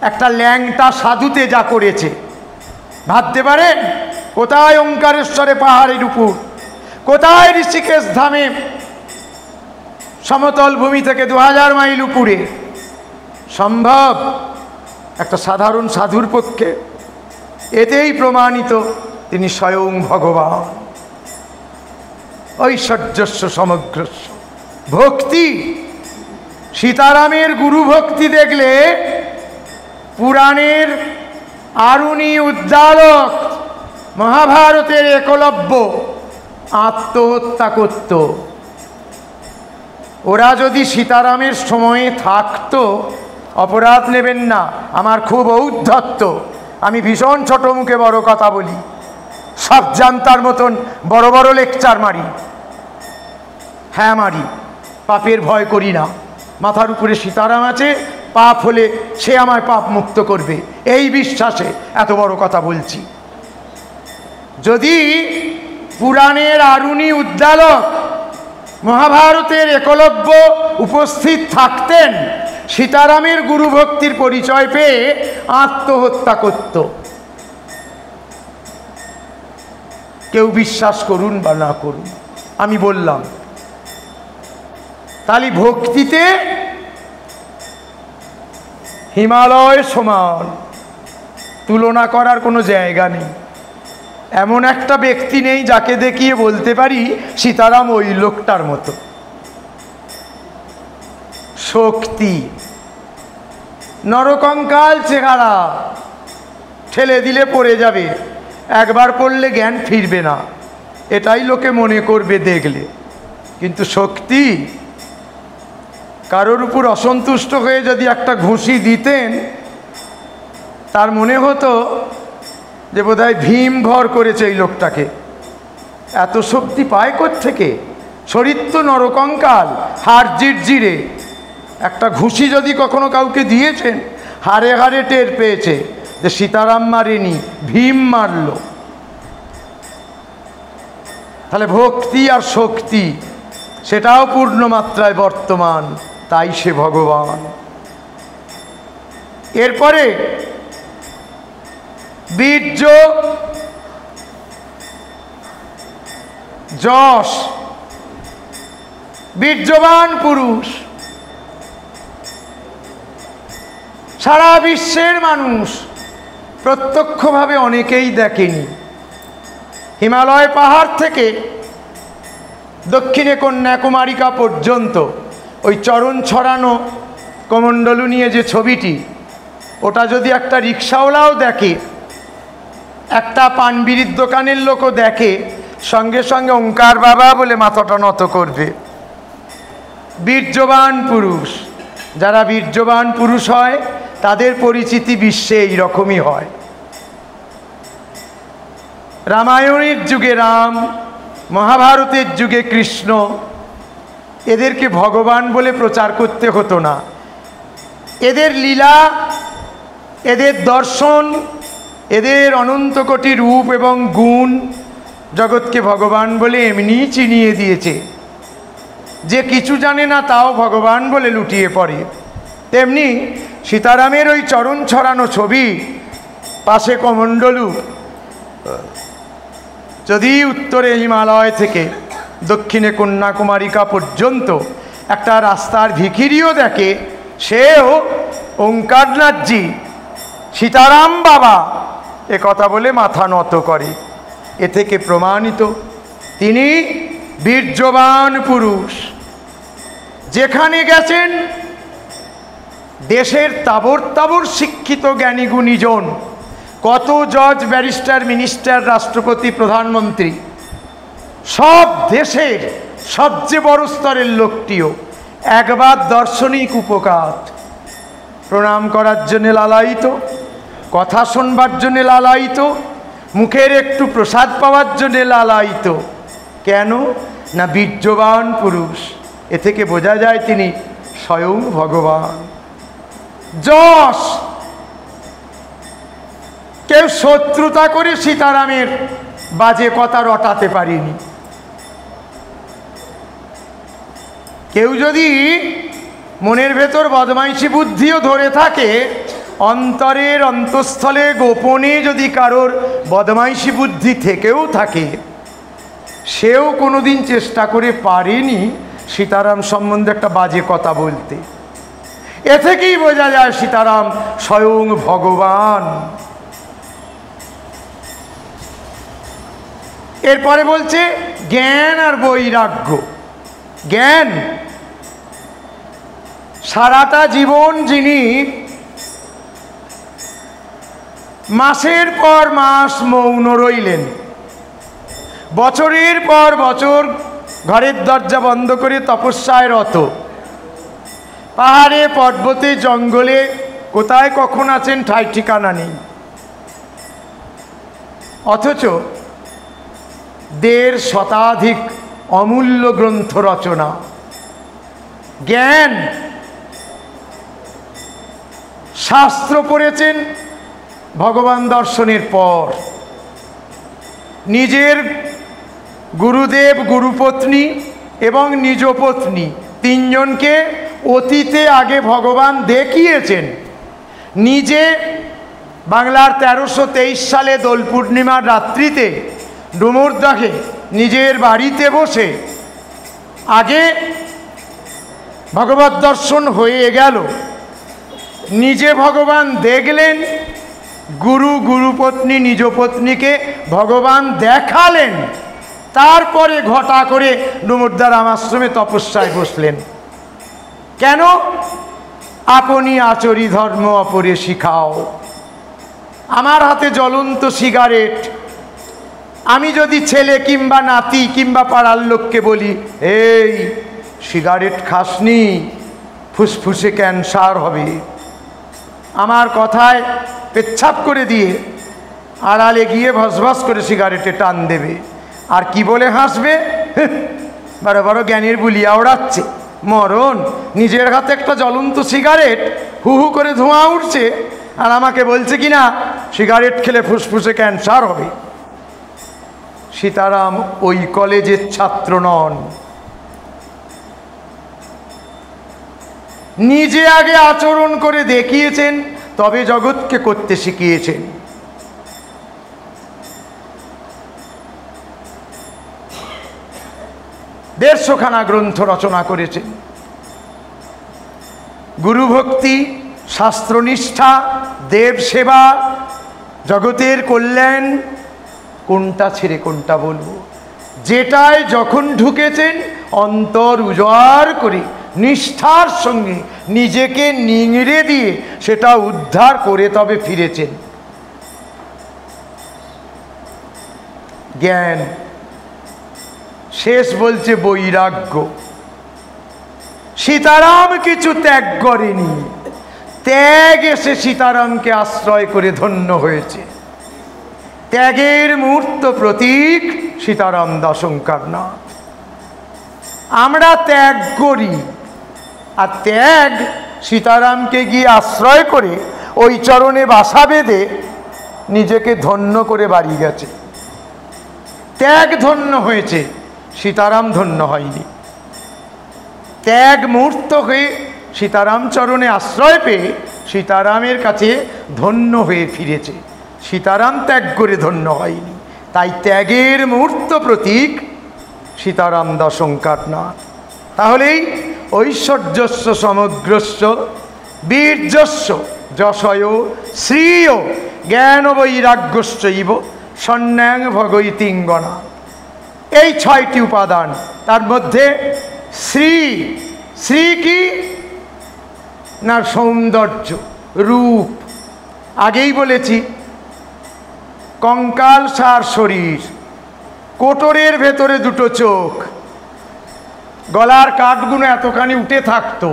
একটা ল্যাংটা সাধুতে যা করেছে ভাবতে পারেন? কোথায় ওঙ্কারেশ্বরে পাহাড়ের উপর, কোথায় ঋষিকেশ ধামে সমতল ভূমি থেকে 2000 মাইল উপরে সম্ভব একটা সাধারণ সাধুর পক্ষে? এতেই প্রমাণিত তিনি স্বয়ং ভগবান। ঐশ্বর্যস্য সমগ্রস্য। ভক্তি, সীতারামের গুরু ভক্তি দেখলে পুরাণের আরুণী উদ্দালক, মহাভারতের একলব্য আত্মহত্যা করত। ওরা যদি সীতারামের সময়ে থাকতো, অপরাধ নেবেন না, আমার খুব ঔদ্ধত্য, আমি ভীষণ ছোট মুখে বড় কথা বলি, সব জানতার মতন বড় বড় লেকচার মারি। হ্যাঁ মারি, পাপের ভয় করি না। মাথার উপরে সীতারাম আছে, পাপ হলে সে আমায় পাপ মুক্ত করবে, এই বিশ্বাসে এত বড় কথা বলছি। যদি পুরাণের আরুণী উদ্দালক, মহাভারতের একলব্য উপস্থিত থাকতেন, সীতারামের গুরু ভক্তির পরিচয় পেয়ে আত্মহত্যা করত। কেউ বিশ্বাস করুন বা না করুন, আমি বললাম। তাহলে ভক্তিতে হিমালয় সমান, তুলনা করার কোনো জায়গা নেই। এমন একটা ব্যক্তি নেই যাকে দেখিয়ে বলতে পারি সীতারাম ওই লোকটার মতো। শক্তি, নরকঙ্কাল চেহারা, ঠেলে দিলে পড়ে যাবে, একবার পড়লে জ্ঞান ফিরবে না, এটাই লোকে মনে করবে দেখলে। কিন্তু শক্তি, কারোর উপর অসন্তুষ্ট হয়ে যদি একটা ঘুষি দিতেন, তার মনে হতো যে বোধহয় ভীম ভর করেছে এই লোকটাকে। এত শক্তি পায় কোত্থেকে? শরীর তো নরকঙ্কাল, হাড় জিরজিরে। একটা ঘুষি যদি কখনো কাউকে দিয়েছেন, হাড়ে হাড়ে টের পেয়েছে যে সীতারাম মারেনি, ভীম মারল। তাহলে ভক্তি আর শক্তি সেটাও পূর্ণ মাত্রায় বর্তমান, তাই সে ভগবান। এরপরে বীর্য, যশ, বীর্যবান পুরুষ। সারা বিশ্বের মানুষ প্রত্যক্ষভাবে অনেকেই দেখেনি। হিমালয় পাহাড় থেকে দক্ষিণে কন্যাকুমারিকা পর্যন্ত ওই চরণ ছড়ানো কমণ্ডলু নিয়ে যে ছবিটি, ওটা যদি একটা রিক্সাওয়ালাও দেখে, একটা পানবিড়ির দোকানের লোকও দেখে, সঙ্গে সঙ্গে ওঙ্কার বাবা বলে মাথাটা নত করবে। বীর্যবান পুরুষ, যারা বীর্যবান পুরুষ হয় তাদের পরিচিতি বিশ্বে এইরকমই হয়। রামায়ণের যুগে রাম, মহাভারতের যুগে কৃষ্ণ, এদেরকে ভগবান বলে প্রচার করতে হতো না। এদের লীলা, এদের দর্শন, এদের অনন্ত কোটি রূপ এবং গুণ জগৎকে ভগবান বলে এমনিই চিনিয়ে দিয়েছে। যে কিছু জানে না তাও ভগবান বলে লুটিয়ে পড়ে। তেমনি সীতারামের ওই চরণ ছড়ানো ছবি, পাশে কমণ্ডলু, যদি উত্তরে হিমালয় থেকে দক্ষিণে কন্যাকুমারিকা পর্যন্ত একটা রাস্তার ভিখিরিও দেখে, সেও ওঙ্কারনাথজি, সীতারাম বাবা এ কথা বলে মাথা নত করে। এ থেকে প্রমাণিত তিনি বীর্যবান পুরুষ। যেখানে গেছেন দেশের তাবর তাবর শিক্ষিত জ্ঞানী গুণীজন কত জজ, ব্যারিস্টার, মিনিস্টার, রাষ্ট্রপতি, প্রধানমন্ত্রী, সব দেশের সবচেয়ে বড় স্তরের লোকটিও একবার দার্শনিক উপকার প্রণাম করার জন্য লালায়িত, কথা শুনবার জন্য লালায়িত, মুখের একটু প্রসাদ পাওয়ার জন্য লালায়িত। কেন না বীর্যবান পুরুষ। এ থেকে বোঝা যায় তিনি স্বয়ং ভগবান। যশ, কেউ শত্রুতা করে সীতারামের বাজে কথা রটাতে পারেনি। কেউ যদি মনের ভেতর বদমাইশি বুদ্ধিও ধরে থাকে, অন্তরের অন্তঃস্থলে গোপনে যদি কারোর বদমাইশি বুদ্ধি থেকেও থাকে, সেও কোনোদিন চেষ্টা করে পারেনি সীতারাম সম্বন্ধে একটা বাজে কথা বলতে। এ থেকেই বোঝা যায় সীতারাম স্বয়ং ভগবান। এরপরে বলছে জ্ঞান আর বৈরাগ্য। জ্ঞান, সারাটা জীবন যিনি মাসের পর মাস মৌন রইলেন, বছরের পর বছর ঘরের দরজা বন্ধ করে তপস্যায় রত, পাহাড়ে পর্বতে জঙ্গলে কোথায় কখন আছেন ঠাই ঠিকানা নেই, অথচ ১.৫ শতাধিক অমূল্য গ্রন্থ রচনা। জ্ঞান, শাস্ত্র পড়েছেন ভগবান দর্শনের পর, নিজের গুরুদেব, গুরুপত্নী এবং নিজ পত্নী তিনজনকে অতীতে আগে ভগবান দেখিয়েছেন। নিজে বাংলার ১৩২৩ সালে দোল পূর্ণিমার রাত্রিতে ডুমুরদহে নিজের বাড়িতে বসে আগে ভগবত দর্শন হয়ে গেল, নিজে ভগবান দেখলেন, গুরু, গুরুপত্নী, নিজ পত্নীকে ভগবান দেখালেন, তারপরে ঘটা করে ডুমুরদা রামাশ্রমে তপস্যায় বসলেন। কেন? আপনি আচরি ধর্ম অপরে শিখাও। আমার হাতে জ্বলন্ত সিগারেট, আমি যদি ছেলে কিংবা নাতি কিংবা পাড়ার লোককে বলি, এই সিগারেট খাসনি, ফুসফুসে ক্যান্সার হবে, আমার কথায় পেচ্ছাপ করে দিয়ে আড়ালে গিয়ে ভসভস করে সিগারেটে টান দেবে, আর কি বলে হাসবে, বড় বড় জ্ঞানীর বুলিয়া ওড়াচ্ছে। মরণ, নিজের হাতে একটা জ্বলন্ত সিগারেট, হু হু করে ধোঁয়া উঠছে, আর আমাকে বলছে কিনা সিগারেট খেলে ফুসফুসে ক্যান্সার হবে। সীতারাম ওই কলেজের ছাত্র নন, নিজে আগে আচরণ করে দেখিয়েছেন, তবে জগৎকে করতে শিখিয়েছেন। দেড়শোখানা গ্রন্থ রচনা করেছেন। গুরুভক্তি, শাস্ত্রনিষ্ঠা, দেব সেবা, জগতের কল্যাণ, কোনটা ছেড়ে কোনটা বলবো। যেটায় যখন ঢুকেছেন অন্তর উজাড় করে নিষ্ঠার সঙ্গে নিজেকে নিংড়ে দিয়ে সেটা উদ্ধার করে তবে ফিরেছেন। জ্ঞান, শেষ বলছে বৈরাগ্য। সীতারাম কিছু ত্যাগ করেনি, ত্যাগ এসে সীতারামকে আশ্রয় করে ধন্য হয়েছে। ত্যাগের মূর্ত প্রতীক সীতারাম দাসঙ্কারনাথ। আমরা ত্যাগ করি, আর ত্যাগ সীতারামকে গিয়ে আশ্রয় করে ওই চরণে বাসা বেঁধে নিজেকে ধন্য করে বাড়ি গেছে। ত্যাগ ধন্য হয়েছে, সীতারাম ধন্য হয়নি। ত্যাগ মূর্ত হয়ে সীতারাম চরণে আশ্রয় পেয়ে সীতারামের কাছে ধন্য হয়ে ফিরেছে। সীতারাম ত্যাগ করে ধন্য হয়নি, তাই ত্যাগের মূর্ত প্রতীক সীতারাম দাসঙ্কারনাথ। তাহলেই ঐশ্বর্যস্য সমগ্রস্য বীর্যস্য যশয় শ্রিয় জ্ঞান বৈরাগ্যশ্চৈব সন্ন্যাং ভগৈতিঙ্গনা। এই 6টি উপাদান, তার মধ্যে শ্রী, শ্রী কি না সৌন্দর্য, রূপ। আগেই বলেছি কঙ্কাল সার শরীর, কোটরের ভেতরে দুটো চোখ, গলার কাঠগুলো এতখানি উঠে থাকতো,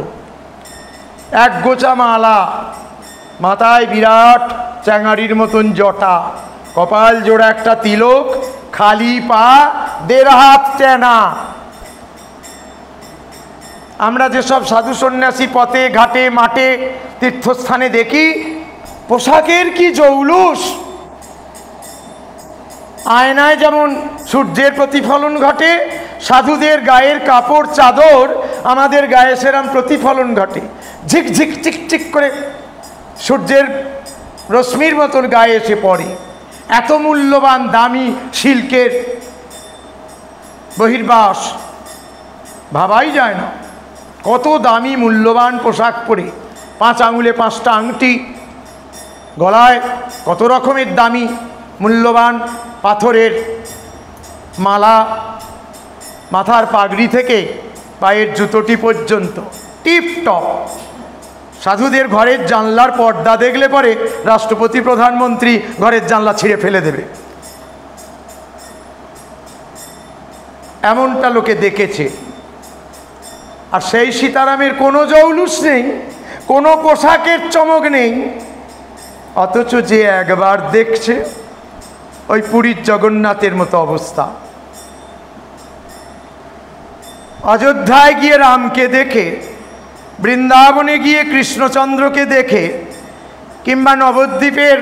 এক গোছা মালা, মাথায় বিরাট চ্যাঙারির মতন জটা, কপাল জোড়া একটা তিলক, খালি পা, 1.5 হাত টেনা। আমরা যেসব সাধু সন্ন্যাসী পথে ঘাটে মাঠে তীর্থস্থানে দেখি, পোশাকের কি জৌলুস! আয়নায় যেমন সূর্যের প্রতিফলন ঘটে, সাধুদের গায়ের কাপড় চাদর আমাদের গায়ে সেরম প্রতিফলন ঘটে, ঝিকঝিক চিকচিক করে সূর্যের রশ্মির মতন গায়ে এসে পড়ে। এত মূল্যবান দামি সিল্কের বহির্বাস ভাবাই যায় না। কত দামি মূল্যবান পোশাক পরে, 5 আঙুলে 5টা আংটি, গলায় কত রকমের দামি মূল্যবান পাথরের মালা, মাথার পাগড়ি থেকে পায়ের জুতোটি পর্যন্ত টিপটপ। সাধুদের ঘরের জানলার পর্দা দেখলে পরে রাষ্ট্রপতি প্রধানমন্ত্রী ঘরের জানলা ছিঁড়ে ফেলে দেবে, এমনটা লোকে দেখেছে। আর সেই সীতারামের কোনো জৌলুস নেই, কোনো পোশাকের চমক নেই, অথচ যে একবার দেখছে ওই পুরীর জগন্নাথের মতো অবস্থা। অযোধ্যায় গিয়ে রামকে দেখে, বৃন্দাবনে গিয়ে কৃষ্ণচন্দ্রকে দেখে, কিংবা নবদ্বীপের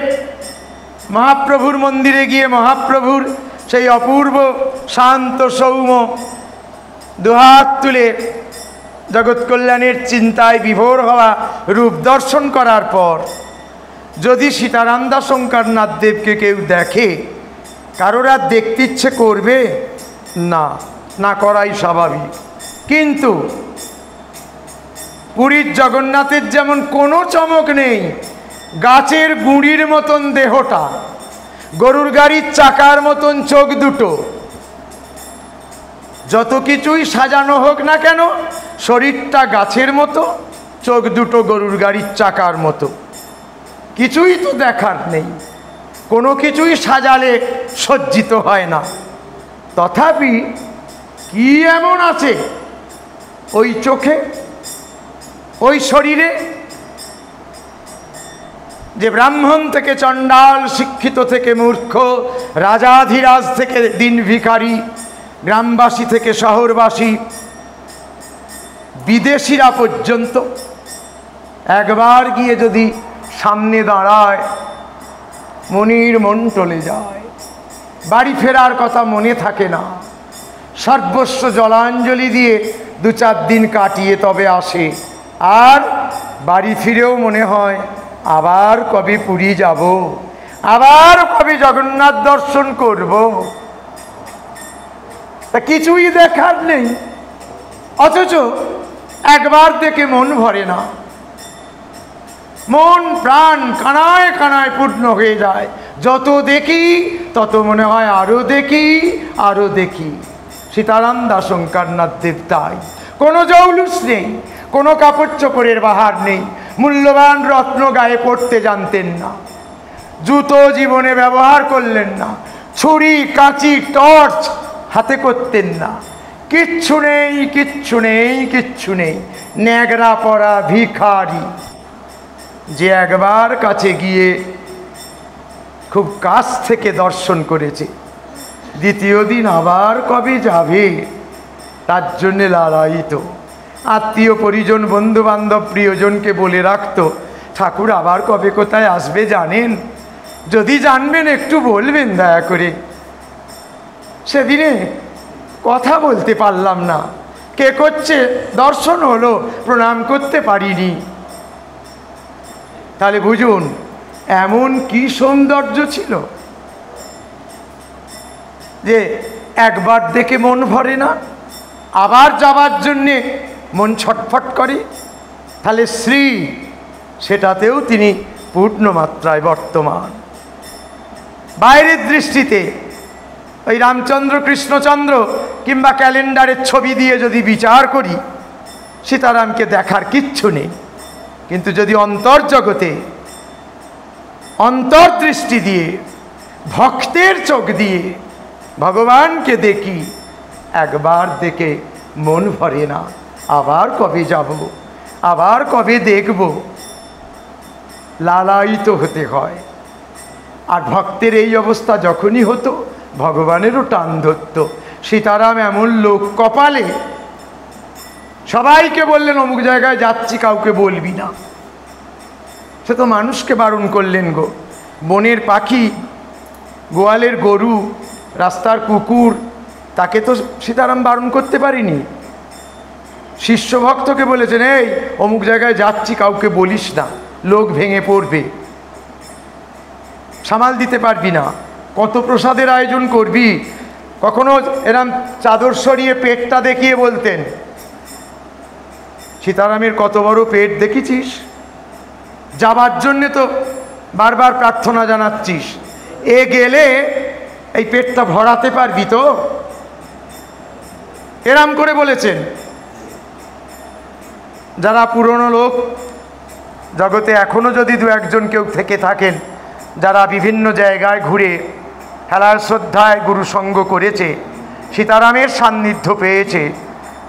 মহাপ্রভুর মন্দিরে গিয়ে মহাপ্রভুর সেই অপূর্ব শান্ত সৌম্য দুহাত তুলে জগৎ কল্যাণের চিন্তায় বিভোর হওয়া রূপ দর্শন করার পর যদি সীতারাম দাস ওঙ্কারনাথ দেবকে কেউ দেখে, কারোর আর দেখতে ইচ্ছে করবে না, না করাই স্বাভাবিক। কিন্তু পুরীর জগন্নাথের যেমন কোনো চমক নেই, গাছের গুঁড়ির মতন দেহটা, গরুর গাড়ির চাকার মতন চোখ দুটো, যত কিছুই সাজানো হোক না কেন শরীরটা গাছের মতো, চোখ দুটো গরুর গাড়ির চাকার মতো, কিছুই তো দেখার নেই। কোনো কিছুই সাজালে সজ্জিত হয় না। তথাপি কি এমন আছে ওই চোখে, ওই শরীরে, যে ব্রাহ্মণ থেকে চণ্ডাল, শিক্ষিত থেকে মূর্খ, রাজাধিরাজ থেকে দিন ভিখারি, গ্রামবাসী থেকে শহরবাসী, বিদেশিরা পর্যন্ত একবার গিয়ে যদি সামনে দাঁড়ায় মনির মন টলে যায়, বাড়ি ফেরার কথা মনে থাকে না, সর্বস্ব জলাঞ্জলি দিয়ে 2-4 দিন কাটিয়ে তবে আসে। আর বাড়ি ফিরেও মনে হয় আবার কবে পুরী যাব, আবার কবে জগন্নাথ দর্শন করব। তা কিছুই দেখার নেই, অথচ একবার দেখে মন ভরে না, মন প্রাণ কানায় কানায় পূর্ণ হয়ে যায়। যত দেখি তত মনে হয় আরো দেখি, আরো দেখি। সীতারাম দাস ওঙ্কারনাথ দেব তাই, কোনো জৌলুস নেই, কোনো কাপড় চোপড়ের বাহার নেই, মূল্যবান রত্ন গায়ে পড়তে জানতেন না, জুতো জীবনে ব্যবহার করলেন না, ছুরি কাঁচি টর্চ হাতে করতেন না, কিচ্ছু নেই, কিচ্ছু নেই, কিচ্ছু নেই, ন্যাগরা পরা ভিখারি। যে একবার কাছে গিয়ে খুব কাছ থেকে দর্শন করেছে, দ্বিতীয় দিন আবার কবে যাবে তার জন্যে লালায়িত। আত্মীয় পরিজন বন্ধু বান্ধব প্রিয়জনকে বলে রাখতো, ঠাকুর আবার কবে কোথায় আসবে জানেন? যদি জানবেন একটু বলবেন দয়া করে। সেদিনে কথা বলতে পারলাম না, কে করছে দর্শন হলো, প্রণাম করতে পারিনি। তাহলে বুঝুন এমন কি সৌন্দর্য ছিল যে একবার দেখে মন ভরে না, আবার যাবার জন্যে মন ছটফট করে। তাহলে শ্রী সেটাতেও তিনি পূর্ণ মাত্রায় বর্তমান। বাইরের দৃষ্টিতে ওই রামচন্দ্র কৃষ্ণচন্দ্র কিংবা ক্যালেন্ডারের ছবি দিয়ে যদি বিচার করি, সীতারামকে দেখার কিচ্ছু নেই। কিন্তু যদি অন্তর্জগতে অন্তর্দৃষ্টি দিয়ে ভক্তের চোখ দিয়ে ভগবানকে দেখি, একবার দেখে মন ভরে না, আবার কবে যাব, আবার কবে দেখব, লালায়িত হতে হয়। আর ভক্তের এই অবস্থা যখনই হতো ভগবানেরও টান ধরত। সীতারাম এমন লোক, কপালে সবাইকে বললেন অমুক জায়গায় যাচ্ছি, কাউকে বলবি না। সে তো মানুষকে বারণ করলেন গো, বনের পাখি, গোয়ালের গরু, রাস্তার কুকুর, তাকে তো সীতারাম বারণ করতে পারিনি। শিষ্য ভক্তকে বলেছেন, এই অমুক জায়গায় যাচ্ছি, কাউকে বলিস না, লোক ভেঙে পড়বে, সামাল দিতে পারবি না, কত প্রসাদের আয়োজন করবি। কখনো এরম চাদর সরিয়ে পেটটা দেখিয়ে বলতেন, সীতারামের কত বড় পেট দেখেছিস, যাবার জন্যে তো বারবার প্রার্থনা জানাচ্ছিস, এ গেলে এই পেটটা ভরাতে পারবি তো, এরম করে বলেছেন। যারা পুরনো লোক জগতে এখনো যদি দু একজন কেউ থেকে থাকেন, যারা বিভিন্ন জায়গায় ঘুরে হেলার শ্রদ্ধায় গুরু সঙ্গ করেছে, সীতারামের সান্নিধ্য পেয়েছে,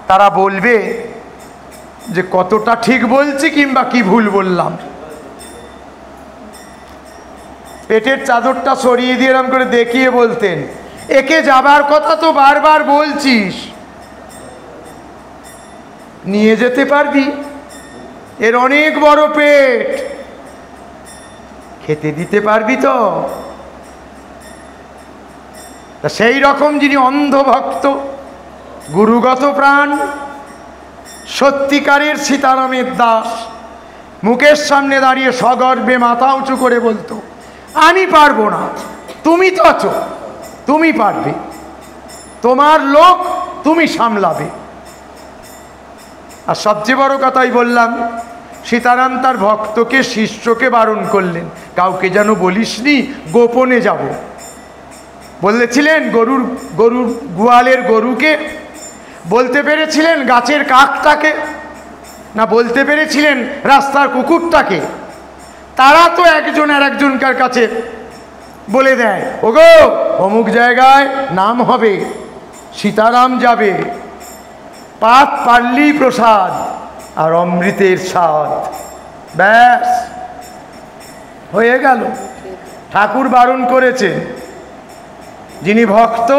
তারা বলবে যে কতটা ঠিক বলছি কিংবা কি ভুল বললাম। পেটের চাদরটা সরিয়ে দিয়ে এরম করে দেখিয়ে বলতেন, একে যাবার কথা তো বারবার বলছিস, নিয়ে যেতে পারবি, এর অনেক বড় পেট, খেতে দিতে পারবি তো। সেই রকম যিনি অন্ধভক্ত, গুরুগত প্রাণ, সত্যিকারের সীতারামের দাস, মুখের সামনে দাঁড়িয়ে সগর্বে মাথা উঁচু করে বলতো, আমি পারবো না, তুমি তো আছো, তুমি পারবে, তোমার লোক তুমি সামলাবে। আর সবচেয়ে বড় কথাই বললাম, সীতারাম তার ভক্তকে, শিষ্যকে বারণ করলেন, কাউকে যেন বলিসনি, গোপনে যাব। বলেছিলেন গরুর গোয়ালের গরুকে, বলতে পেরেছিলেন গাছের কাকটাকে, না বলতে পেরেছিলেন রাস্তার কুকুরটাকে। তারা তো একজন আর একজনকার কাছে বলে দেয়, ওগো অমুক জায়গায় নাম হবে, সীতারাম যাবে, পাত পারলি প্রসাদ আর অমৃতের স্বাদ, ব্যাস হয়ে গেল। ঠাকুর বারণ করেছেন, যিনি ভক্ত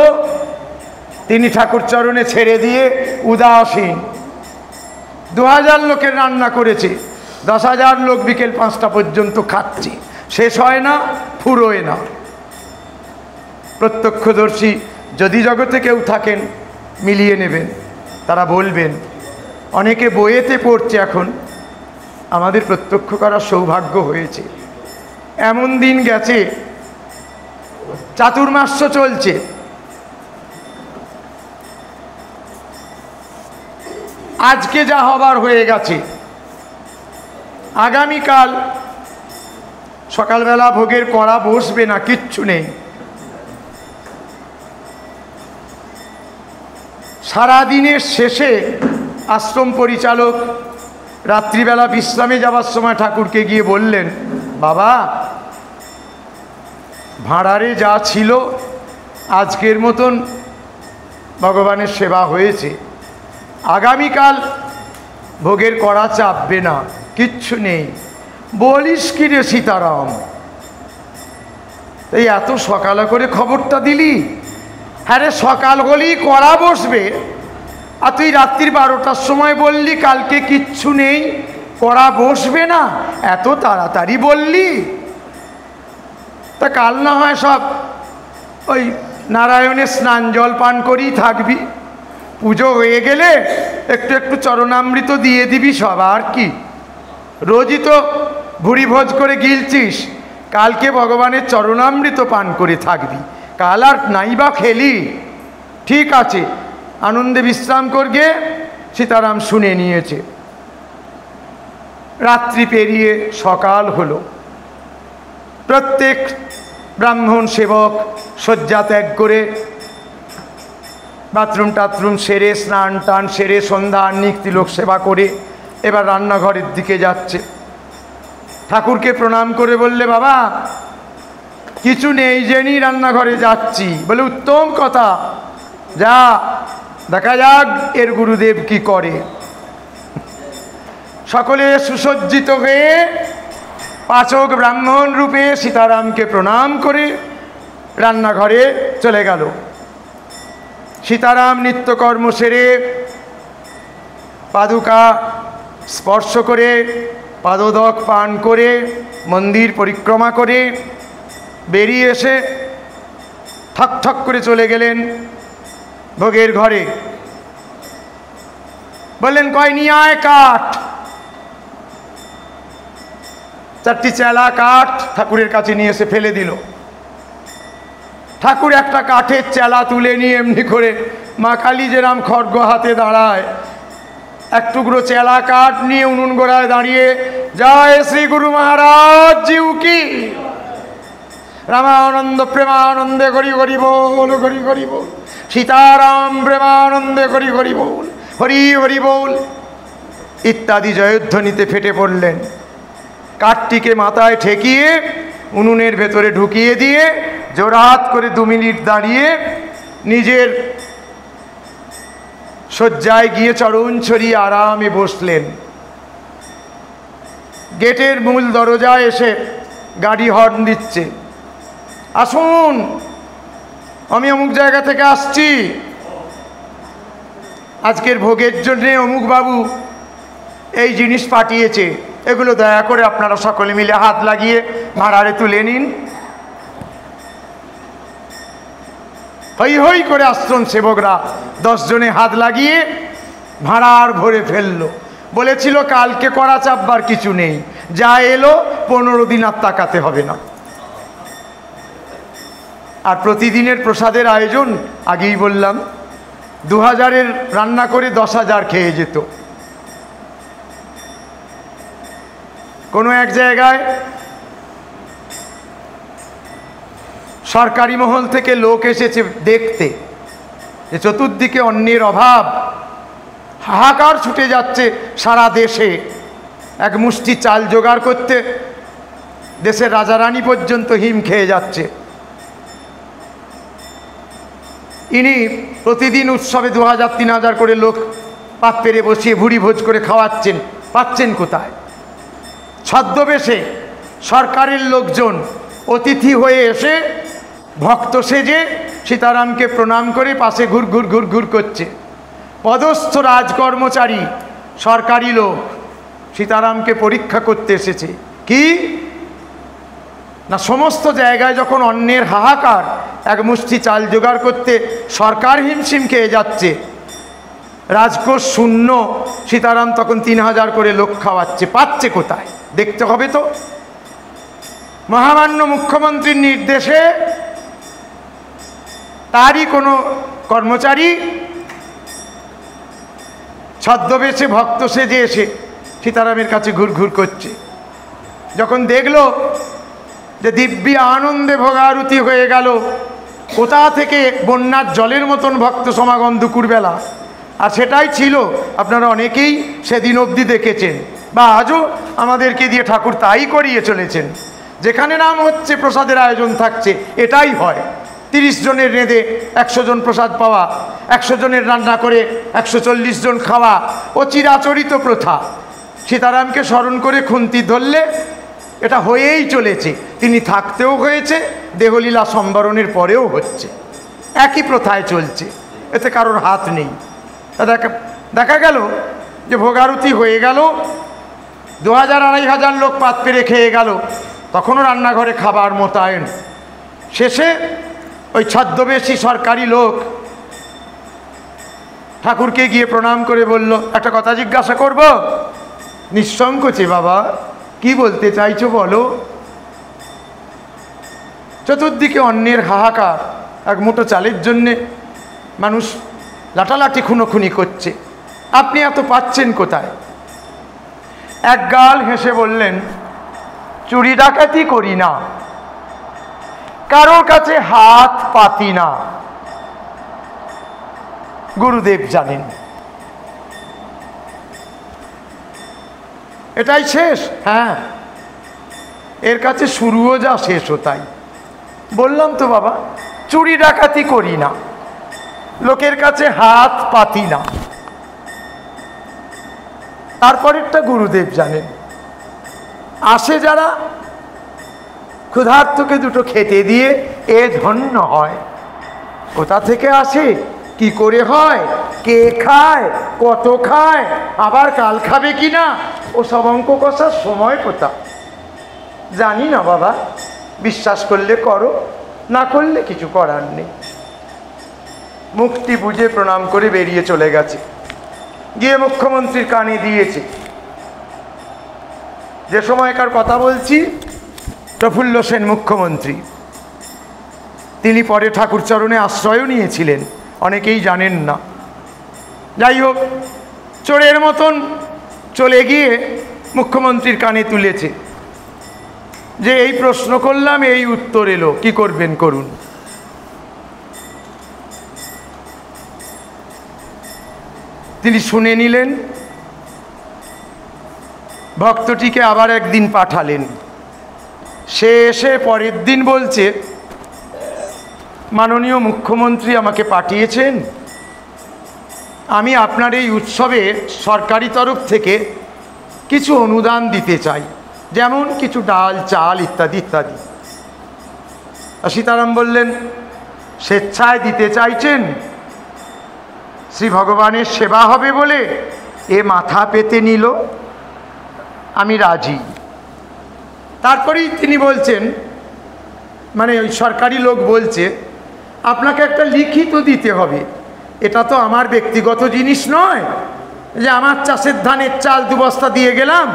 তিনি ঠাকুর চরণে ছেড়ে দিয়ে উদাসীন। 2000 লোকের রান্না করেছে, 10,000 লোক বিকেল 5টা পর্যন্ত খাচ্ছে, শেষ হয় না, ফুরোয় না। প্রত্যক্ষদর্শী যদি জগতে কেউ থাকেন মিলিয়ে নেবেন, তারা বলবেন, অনেকে বইয়েতে পড়ছে এখন, আমাদের প্রত্যক্ষ করার সৌভাগ্য হয়েছে। এমন দিন গেছে, চাতুর্মাস্য চলছে, আজকে যা হবার হয়ে গেছে, আগামীকাল সকালবেলা ভোগের কড়া বসবে না, কিচ্ছু নেই। সারাদিনের শেষে আশ্রম পরিচালক রাত্রিবেলা বিশ্রামে যাবার সময় ঠাকুরকে গিয়ে বললেন, বাবা ভাঁড়ারে যা ছিল আজকের মতন ভগবানের সেবা হয়েছে, আগামীকাল ভোগের কড়া চাপবে না, কিচ্ছু নেই। বলিস কি রে সীতারাম, এই এত সকালে করে খবরটা দিলি? হ্যাঁ রে, সকাল হলেই কড়া বসবে, আর তুই রাত্রির 12টার সময় বললি কালকে কিচ্ছু নেই, কড়া বসবে না, এত তাড়াতাড়ি বললি? তা কাল না হয় সব ওই নারায়ণের স্নান জল পান করেই থাকবি, পুজো হয়ে গেলে একটু একটু চরণামৃত দিয়ে দিবি, সব আর কি। রোজই তো ভুড়ি ভোজ করে গিলছিস, কালকে ভগবানের চরণামৃত পান করে থাকবি, কাল আর নাই বা খেলি, ঠিক আছে, আনন্দে বিশ্রাম করগে। সীতারাম শুনে নিয়েছে। রাত্রি পেরিয়ে সকাল হলো, প্রত্যেক ব্রাহ্মণ সেবক শয্যা ত্যাগ করে বাথরুম টাথরুম সেরে, স্নান টান সেরে, সন্ধ্যা আহ্নিক তিলক সেবা করে এবার রান্নাঘরের দিকে যাচ্ছে। ঠাকুরকে প্রণাম করে বললে, বাবা কিছু নেই জেনেই রান্নাঘরে যাচ্ছি। বলে উত্তম কথা, যা দেখা যাক এর গুরুদেব কি করে। সকলে সুসজ্জিত হয়ে পাচক ব্রাহ্মণ রূপে সীতারামকে প্রণাম করে রান্নাঘরে চলে গেল। সীতারাম নিত্যকর্ম সেরে পাদুকা স্পর্শ করে পাদোদক পান করে মন্দির পরিক্রমা করে বেরিয়ে এসে ঠক ঠক করে চলে গেলেন ভোগের ঘরে। বললেন, কয় নিয়ে আয় কাঠ। 4টি চেলা কাঠ ঠাকুরের কাছে নিয়ে এসে ফেলে দিল। ঠাকুর একটা কাঠের চেলা তুলে নিয়ে এমনি করে মা কালী যেরাম খড়গ হাতে দাঁড়ায়, এক টুকরো চেলা কাঠ নিয়ে উনুন গোড়ায় দাঁড়িয়ে, জয় শ্রী গুরু মহারাজ জিউ কি, রামানন্দ প্রেমানন্দে হরি হরি বল, হরি হরি বল, সীতারাম প্রেমানন্দে হরি হরি বল, হরি হরি বল ইত্যাদি জয়ধ্বনিতে ফেটে পড়লেন। কাঠটিকে মাথায় ঠেকিয়ে উনুনের ভেতরে ঢুকিয়ে দিয়ে জোড়হাত করে 2 মিনিট দাঁড়িয়ে নিজের শয্যায় গিয়ে চরণ ছড়িয়ে আরামে বসলেন। গেটের মূল দরজায় এসে গাড়ি হর্ন দিচ্ছে, আসুন, আমি অমুক জায়গা থেকে আসছি, আজকের ভোগের জন্যে অমুক বাবু এই জিনিস পাঠিয়েছে, এগুলো দয়া করে আপনারা সকলে মিলে হাত লাগিয়ে ভাড়ারে তুলে নিন। হই হই করে আশ্রম সেবকরা 10 জনে হাত লাগিয়ে ভাড়ার ভরে ফেললো। বলেছিল কালকে করা চাপবার কিছু নেই, যা এলো 15 দিন আর তাকাতে হবে না। আর প্রতিদিনের প্রসাদের আয়োজন আগেই বললাম, 2000-এর রান্না করে 10,000 খেয়ে যেত। কোনো এক জায়গায় সরকারি মহল থেকে লোক এসেছে দেখতে যে চতুর্দিকে অন্নের অভাব, হাহাকার ছুটে যাচ্ছে সারা দেশে। এক মুষ্টি চাল জোগাড় করতে দেশের রাজা রানী পর্যন্ত হিম খেয়ে যাচ্ছে। ইনি প্রতিদিন উৎসবে 2000-3000 করে লোক পাত পেরে বসিয়ে ভুড়ি ভোজ করে খাওয়াচ্ছেন। পাচ্ছেন কোথায়? ছদ্মবেশে সরকারের লোকজন অতিথি হয়ে এসে ভক্ত সেজে সীতারামকে প্রণাম করে পাশে ঘুর ঘুর ঘুর ঘুর করছে। পদস্থ রাজকর্মচারী সরকারি লোক সীতারামকে পরীক্ষা করতে এসেছে। কি না, সমস্ত জায়গায় যখন অন্যের হাহাকার, এক মুষ্টি চাল জোগাড় করতে সরকার হিমশিম খেয়ে যাচ্ছে, রাজকোষ শূন্য, সীতারাম তখন 3000 করে লোক খাওয়াচ্ছে। পাচ্ছে কোথায়? দেখতে হবে তো। মহামান্য মুখ্যমন্ত্রীর নির্দেশে তারই কোনো কর্মচারী ছদ্মবেশে ভক্ত সেজে এসে সীতারামের কাছে ঘুর ঘুর করছে। যখন দেখলো যে দিব্যি আনন্দে ভোগারতি হয়ে গেল, কোথা থেকে বন্যার জলের মতন ভক্ত সমাগম দুপুরবেলা, আর সেটাই ছিল। আপনারা অনেকেই সেদিন অবধি দেখেছেন, বা আজও আমাদেরকে দিয়ে ঠাকুর তাই করিয়ে চলেছেন। যেখানে নাম হচ্ছে প্রসাদের আয়োজন থাকছে, এটাই হয়। 30 জনের রেঁধে 100 জন প্রসাদ পাওয়া, 100 জনের রান্না করে 140 জন খাওয়া ও চিরাচরিত প্রথা। সীতারামকে স্মরণ করে খুন্তি ধরলে এটা হয়েই চলেছে। তিনি থাকতেও হয়েছে, দেহলীলা সম্বরণের পরেও হচ্ছে, একই প্রথায় চলছে, এতে কারোর হাত নেই। দেখা গেল যে ভোগারতি হয়ে গেল, 2000-2500 লোক পাত পেরে খেয়ে গেল, তখনও রান্নাঘরে খাবার মোতায়েন। শেষে ওই ছদ্মবেশী সরকারি লোক ঠাকুরকে গিয়ে প্রণাম করে বলল, একটা কথা জিজ্ঞাসা করব? নিঃসংকোচে বাবা, কি বলতে চাইছো বলো। চতুর্দিকে অন্যের হাহাকার, এক মুঠো চালের জন্যে মানুষ লাঠালাঠি খুনোখুনি করছে, আপনি এত পাচ্ছেন কোথায়? এক গাল হেসে বললেন, চুরি ডাকাতি করি না, কারোর কাছে হাত পাতি না, গুরুদেব জানেন। এটাই শেষ? হ্যাঁ, এর কাছে শুরুও যা শেষও তাই। বললাম তো বাবা, চুরি ডাকাতি করি না, লোকের কাছে হাত পাতি না। তারপরেরটা গুরুদেব জানেন। আসে যারা, ক্ষুধার্তকে দুটো খেতে দিয়ে এ ধন্য হয়। কোথা থেকে আসে, কি করে হয়, কে খায়, কত খায়, আবার কাল খাবে কি না, ও সব অঙ্ক কষার সময় কোথা জানি না বাবা। বিশ্বাস করলে করো, না করলে কিছু করার নেই। মুক্তি বুঝে প্রণাম করে বেরিয়ে চলে গেছে, গিয়ে মুখ্যমন্ত্রীর কানে দিয়েছে। যে সময়কার কথা বলছি, প্রফুল্ল সেন মুখ্যমন্ত্রী, তিনি পরে ঠাকুরচরণে আশ্রয়ও নিয়েছিলেন, অনেকেই জানেন না। যাই হোক, চোরের মতন চলে গিয়ে মুখ্যমন্ত্রীর কানে তুলেছে যে এই প্রশ্ন করলাম, এই উত্তর এলো, কি করবেন করুন। তিনি শুনে নিলেন, ভক্তটিকে আবার একদিন পাঠালেন। সে এসে পরের দিন বলছে, মাননীয় মুখ্যমন্ত্রী আমাকে পাঠিয়েছেন, আমি আপনার এই উৎসবে সরকারি তরফ থেকে কিছু অনুদান দিতে চাই, যেমন কিছু ডাল, চাল ইত্যাদি ইত্যাদি। সীতারাম বললেন, স্বেচ্ছায় দিতে চাইছেন, শ্রী ভগবানের সেবা হবে বলে এ মাথা পেতে নিল, আমি রাজি। তারপরেই তিনি বলছেন, মানে ওই সরকারি লোক বলছে, আপনাকে একটা লিখিত দিতে হবে, এটা তো আমার ব্যক্তিগত জিনিস নয় যে আমার চাষের ধানের চাল 2 বস্তা দিয়ে গেলাম,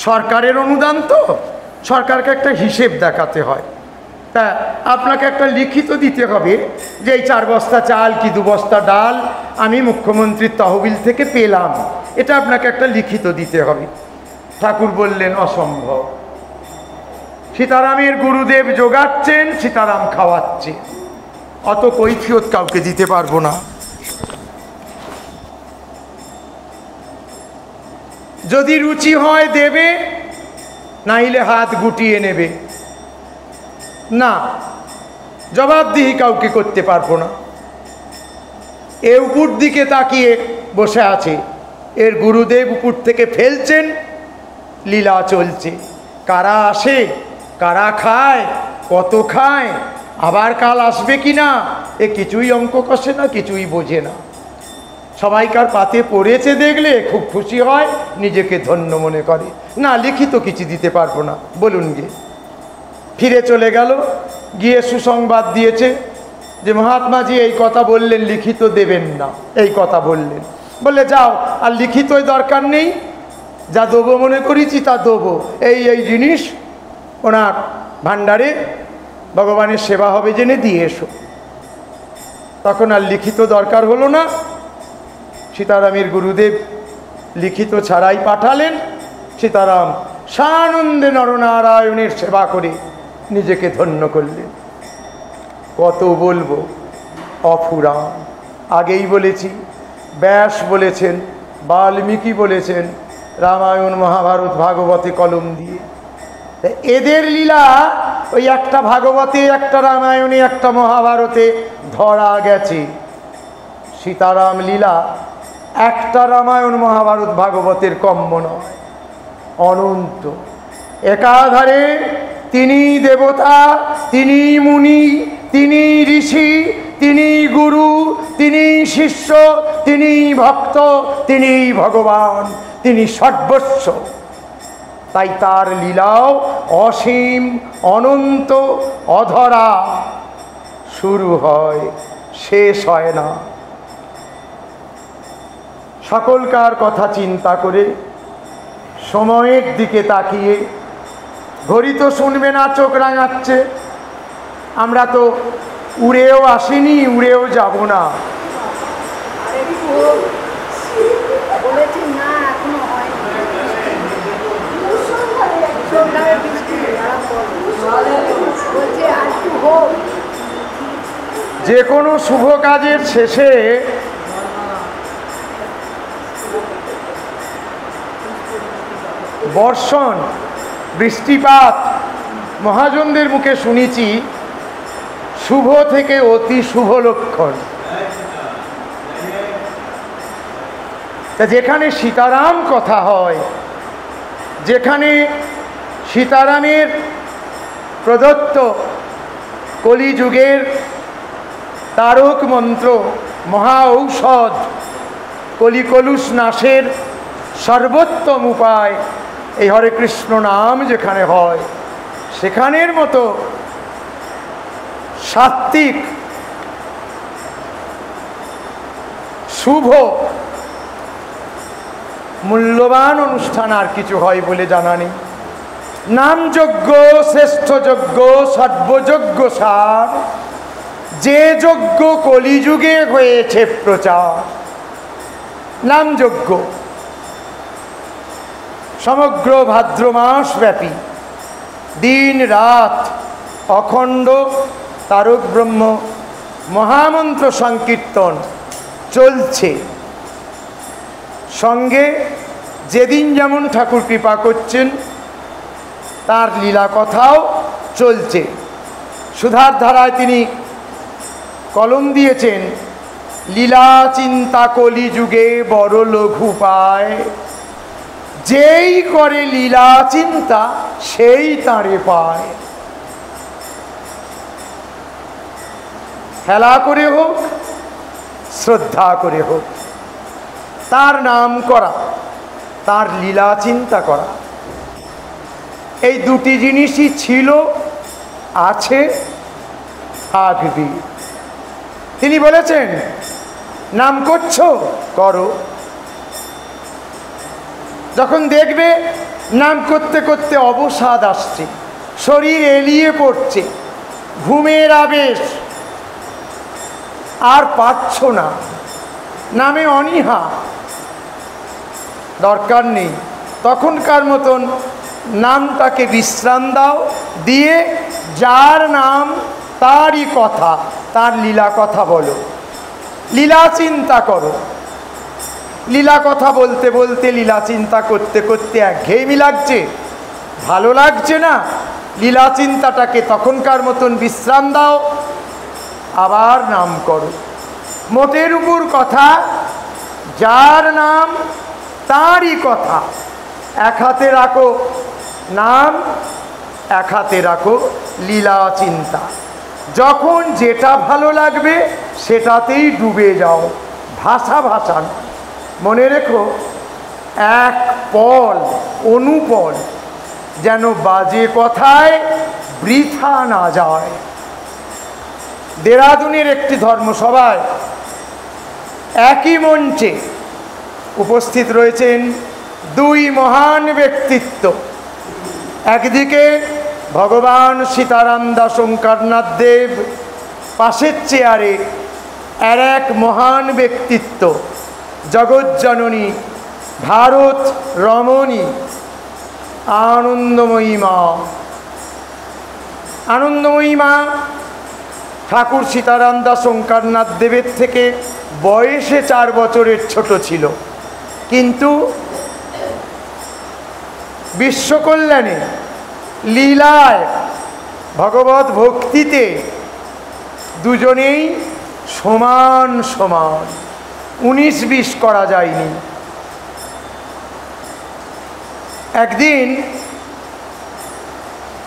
সরকারের অনুদান তো, সরকারকে একটা হিসেব দেখাতে হয়। তা আপনাকে একটা লিখিত দিতে হবে যে এই 4 বস্তা চাল কি 2 বস্তা ডাল আমি মুখ্যমন্ত্রীর তহবিল থেকে পেলাম, এটা আপনাকে একটা লিখিত দিতে হবে। ঠাকুর বললেন, অসম্ভব। সীতারামের গুরুদেব জোগাচ্ছেন, সীতারাম খাওয়াচ্ছে, অত কৈফিয়ত কাউকে দিতে পারবো না। যদি রুচি হয় দেবে, নাইলে হাত গুটিয়ে নেবে, না জবাবদিহি কাউকে করতে পারবো না। এ উপর দিকে তাকিয়ে বসে আছে, এর গুরুদেব উপর থেকে ফেলছেন, লীলা চলছে। কারা আসে, কারা খায়, কত খায়, আবার কাল আসবে কি না, এ কিছুই অঙ্ক কষে না, কিছুই বোঝে না। সবাইকার পাতে পড়েছে দেখলে খুব খুশি হয়, নিজেকে ধন্য মনে করে, না লিখিত কিছু দিতে পারবো না, বলুন গিয়ে। ফিরে চলে গেল, গিয়ে সুসংবাদ দিয়েছে যে মহাত্মাজি এই কথা বললেন, লিখিত দেবেন না, এই কথা বললেন। বললে যাও, আর লিখিতই দরকার নেই, যা দেবো মনে করেছি তা দেবো, এই এই জিনিস ওনার ভাণ্ডারে ভগবানের সেবা হবে জেনে দিয়ে এসো। তখন আর লিখিত দরকার হলো না। সীতারামের গুরুদেব লিখিত ছাড়াই পাঠালেন। সীতারাম সানন্দে নরনারায়ণের সেবা করে নিজেকে ধন্য করলেন। কত বলবো, অফুরান। আগেই বলেছি, ব্যাস বলেছেন, বাল্মীকি বলেছেন, রামায়ণ মহাভারত ভাগবতে কলম দিয়ে। এদের লীলা ওই একটা ভাগবতে, একটা রামায়ণে, একটা মহাভারতে ধরা গেছে। সীতারাম লীলা একটা রামায়ণ মহাভারত ভাগবতের কম্য নয়, অনন্ত। একাধারে তিনি দেবতা, তিনি মুনি, তিনি ঋষি, তিনি গুরু, তিনি শিষ্য, তিনি ভক্ত, তিনি ভগবান, তিনি সর্বস্ব। তাই তার লীলাও অসীম, অনন্ত, অধরা, শুরু হয়, শেষ হয় না। সকলকার কথা চিন্তা করে, সময়ের দিকে তাকিয়ে, ঘড়ি তো শুনবে না, চোখ রাঙাচ্ছে। আমরা তো উড়েও আসিনি, উড়েও যাব না। যে কোনো শুভ কাজের শেষে বর্ষণ, বৃষ্টিপাত, মহাজনদের মুখে শুনেছি শুভ থেকে অতি শুভ লক্ষণ। তা যেখানে সীতারাম কথা হয়, যেখানে সীতারামের প্রদত্ত কলিযুগের তারক মন্ত্র, মহা ঔষধ, কলিকলুষ নাশের সর্বোত্তম উপায় এই হরে কৃষ্ণ নাম যেখানে হয়, সেখানের মতো সাত্ত্বিক শুভ মূল্যবান অনুষ্ঠান আর কিছু হয় বলে জানা নেই। নামযজ্ঞ শ্রেষ্ঠ যজ্ঞ, সর্বযজ্ঞ সার, যে যজ্ঞ কলিযুগে হয়েছে প্রচার। নামযজ্ঞ সমগ্র ভাদ্র মাস ব্যাপী দিন রাত অখণ্ড তারক ব্রহ্ম মহামন্ত্র সংকীর্তন চলছে। সঙ্গে যেদিন যেমন ঠাকুর কৃপা করছেন তার লীলা কথাও চলছে। সুধার ধারায় তিনি কলম দিয়েছেন, লীলা চিন্তা কলিযুগে বড় লঘু পায়, যেই করে লীলা চিন্তা সেই তাঁরে পায়। হেলা করে হোক শ্রদ্ধা করে হোক, তার নাম করা, তার লীলা চিন্তা করা, এই দুটি জিনিসই ছিল, আছে, থাকবে। তিনি বলেছেন নাম করছো করো। যখন দেখবে নাম করতে করতে অবসাদ আসছে, শরীর এলিয়ে পড়ছে, ঘুমের আবেশ, আর পাচ্ছ না, নামে অনীহা, দরকার নেই, তখনকার মতন নামটাকে বিশ্রাম দাও, দিয়ে যার নাম তারই কথা, তার লীলা কথা বলো, লীলা চিন্তা করো। লীলা কথা বলতে বলতে, লীলা চিন্তা করতে করতে একঘেয়েমি লাগছে, ভালো লাগছে না, লীলা চিন্তাটাকে তখনকার মতন বিশ্রাম দাও, আবার নাম করো। মোটের উপর কথা, যার নাম তারই কথা। এক হাতে রাখো নাম, এক হাতে রাখো লীলা চিন্তা। যখন যেটা ভালো লাগবে সেটাতেই ডুবে যাও, ভাষা ভাষা না। মনে রেখো, এক পল অনুপল যেন বাজে কথায় বৃথা না যায়। দেরাদুনের একটি ধর্মসভায় একই মঞ্চে উপস্থিত রয়েছেন দুই মহান ব্যক্তিত্ব। একদিকে ভগবান সীতারাম দাস ওঙ্কারনাথ দেব, পাশের চেয়ারে আর এক মহান ব্যক্তিত্ব জগজ্জননী ভারত রমণী আনন্দময়ী মা। আনন্দময়ী মা ঠাকুর সীতারাম দাস ওঙ্কারনাথ দেবের থেকে বয়সে 4 বছরের ছোট ছিল, কিন্তু বিশ্বকল্যাণে লীলায় ভগবত ভক্তিতে দুজনেই সমান সমান, 19-20 করা যায়নি। একদিন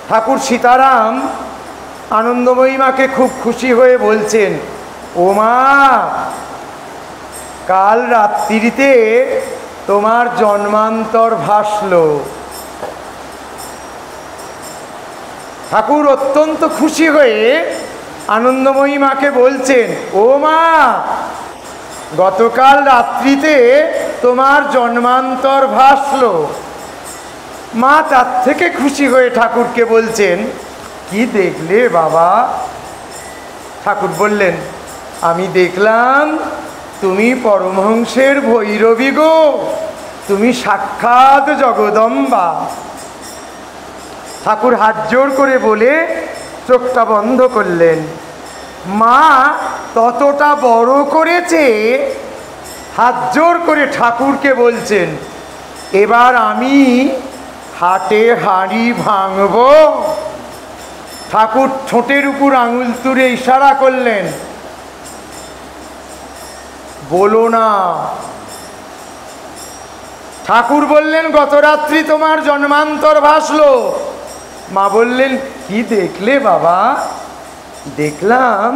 ঠাকুর সীতারাম আনন্দময়ী মাকে খুব খুশি হয়ে বলছেন, ও মা, কাল রাত্রিতে তোমার জন্মান্তর ভাসল। ঠাকুর অত্যন্ত খুশি হয়ে আনন্দময়ী মাকে বলছেন, ও মা, গতকাল রাত্রিতে তোমার জন্মান্তর ভাসল। মা তার থেকে খুশি হয়ে ঠাকুরকে বলছেন, কি দেখলে বাবা? ঠাকুর বললেন, আমি দেখলাম তুমি পরমহংসের ভৈরবী গো, তুমি সাক্ষাৎ জগদম্বা। ঠাকুর হাত জোড় করে বলে চোখটা বন্ধ করলেন। মা ততটা বড় করেছে, হাত জোড় করে ঠাকুরকে বলছেন, এবার আমি হাটে হাঁড়ি ভাঙব। ঠাকুর ঠোঁটের উপর আঙুল তুলে ইশারা করলেন, বলো না। ঠাকুর বললেন, গত রাত্রি তোমার জন্মান্তর ভাসলো। মা বললেন, কি দেখলে বাবা? দেখলাম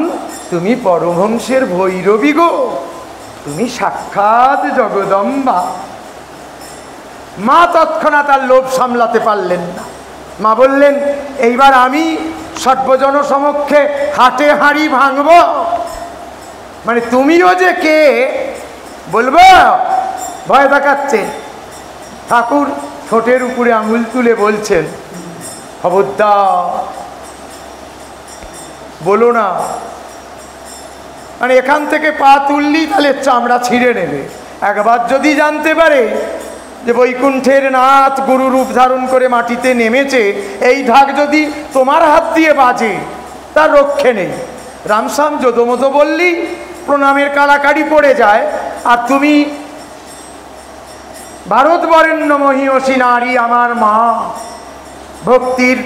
তুমি পরমহংসের ভৈরবী গো, তুমি সাক্ষাৎ জগদম্বা। মা তৎক্ষণাৎ তার লোভ সামলাতে পারলেন না। মা বললেন, এইবার আমি সর্বজন সমক্ষে হাটে হাঁড়ি ভাঙব? মানে তুমিও যে কে বলবো? ভয় দেখাচ্ছে। ঠাকুর ঠোঁটের উপরে আঙুল তুলে বলছেন, খবরদার বলো না। মানে এখান থেকে পা তুললেই তাহলে চামড়া ছিঁড়ে নেবে। একবার যদি জানতে পারে যে বৈকুণ্ঠের নাথ গুরু রূপ ধারণ করে মাটিতে নেমেছে, এই ঢাক যদি তোমার হাত দিয়ে বাজে তার রক্ষে নেই। রামসাম যদমতো বললি প্রণামের কাড়াকাড়ি পড়ে যায়। আর তুমি ভারতবরেণ্য মহিয়সী নারী, আমার মা, ভক্তির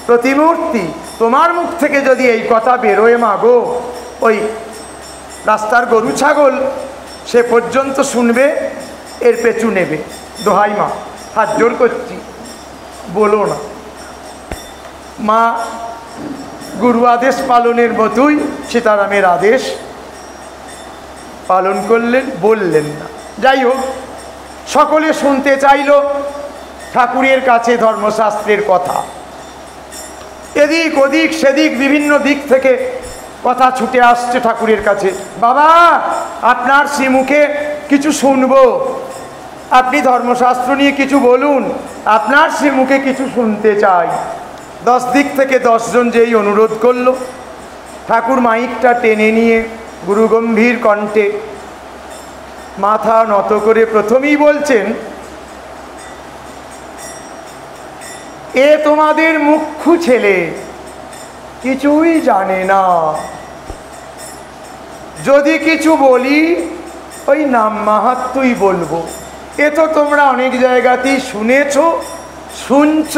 প্রতিমূর্তি, তোমার মুখ থেকে যদি এই কথা বেরোয় মাগো, ওই রাস্তার গরু ছাগল সে পর্যন্ত শুনবে, এর পেছু নেবে। দোহাই মা, হাত জোর করছি, বলো না। মা গুরু আদেশ পালনের মতোই সীতারামের আদেশ পালন করলেন, বললেন না। যাই হোক, সকলে শুনতে চাইল ঠাকুরের কাছে ধর্মশাস্ত্রের কথা। এদিক ওদিক সেদিক বিভিন্ন দিক থেকে কথা ছুটে আসছে ঠাকুরের কাছে। বাবা, আপনার শ্রীমুখে কিছু শুনবো, আপনি ধর্মশাস্ত্র নিয়ে কিছু বলুন, আপনার শ্রীমুখে কিছু শুনতে চাই। 10 দিক থেকে 10 জন যেই অনুরোধ করল, ঠাকুর মাইকটা টেনে নিয়ে গুরু গম্ভীর কণ্ঠে মাথা নত করে প্রথমেই বলছেন, এ তোমাদের মুখ্য ছেলে কিছুই জানে না। যদি কিছু বলি ওই নাম মাহাত্ম্যই বলবো। এ তো তোমরা অনেক জায়গাতেই শুনেছ, শুনছ,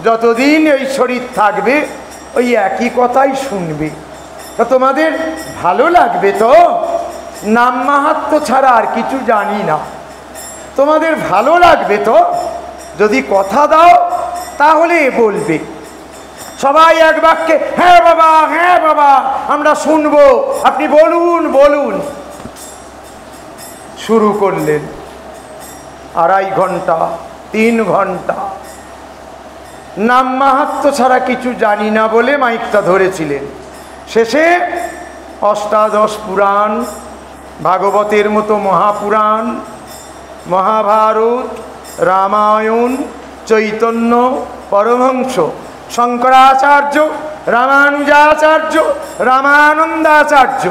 যতদিন এই শরীর থাকবে ওই একই কথাই শুনবে। তা তোমাদের ভালো লাগবে তো? নাম মাহাত্ম্য ছাড়া আর কিছু জানি না। তোমাদের ভালো লাগবে তো? যদি কথা দাও তাহলে বলবে। সবাই এক বাক্যে, হ্যাঁ বাবা, হ্যাঁ বাবা, আমরা শুনবো, আপনি বলুন বলুন। শুরু করলেন। 2.5 ঘন্টা 3 ঘন্টা নাম মাহাত্ম্য ছাড়া কিছু জানি না বলে মাইকটা ধরেছিলেন। শেষে অষ্টাদশ পুরাণ, ভাগবতের মতো মহাপুরাণ, মহাভারত, রামায়ণ, চৈতন্য, পরমহংস, শঙ্করাচার্য, রামানুজাচার্য, রামানন্দাচার্য,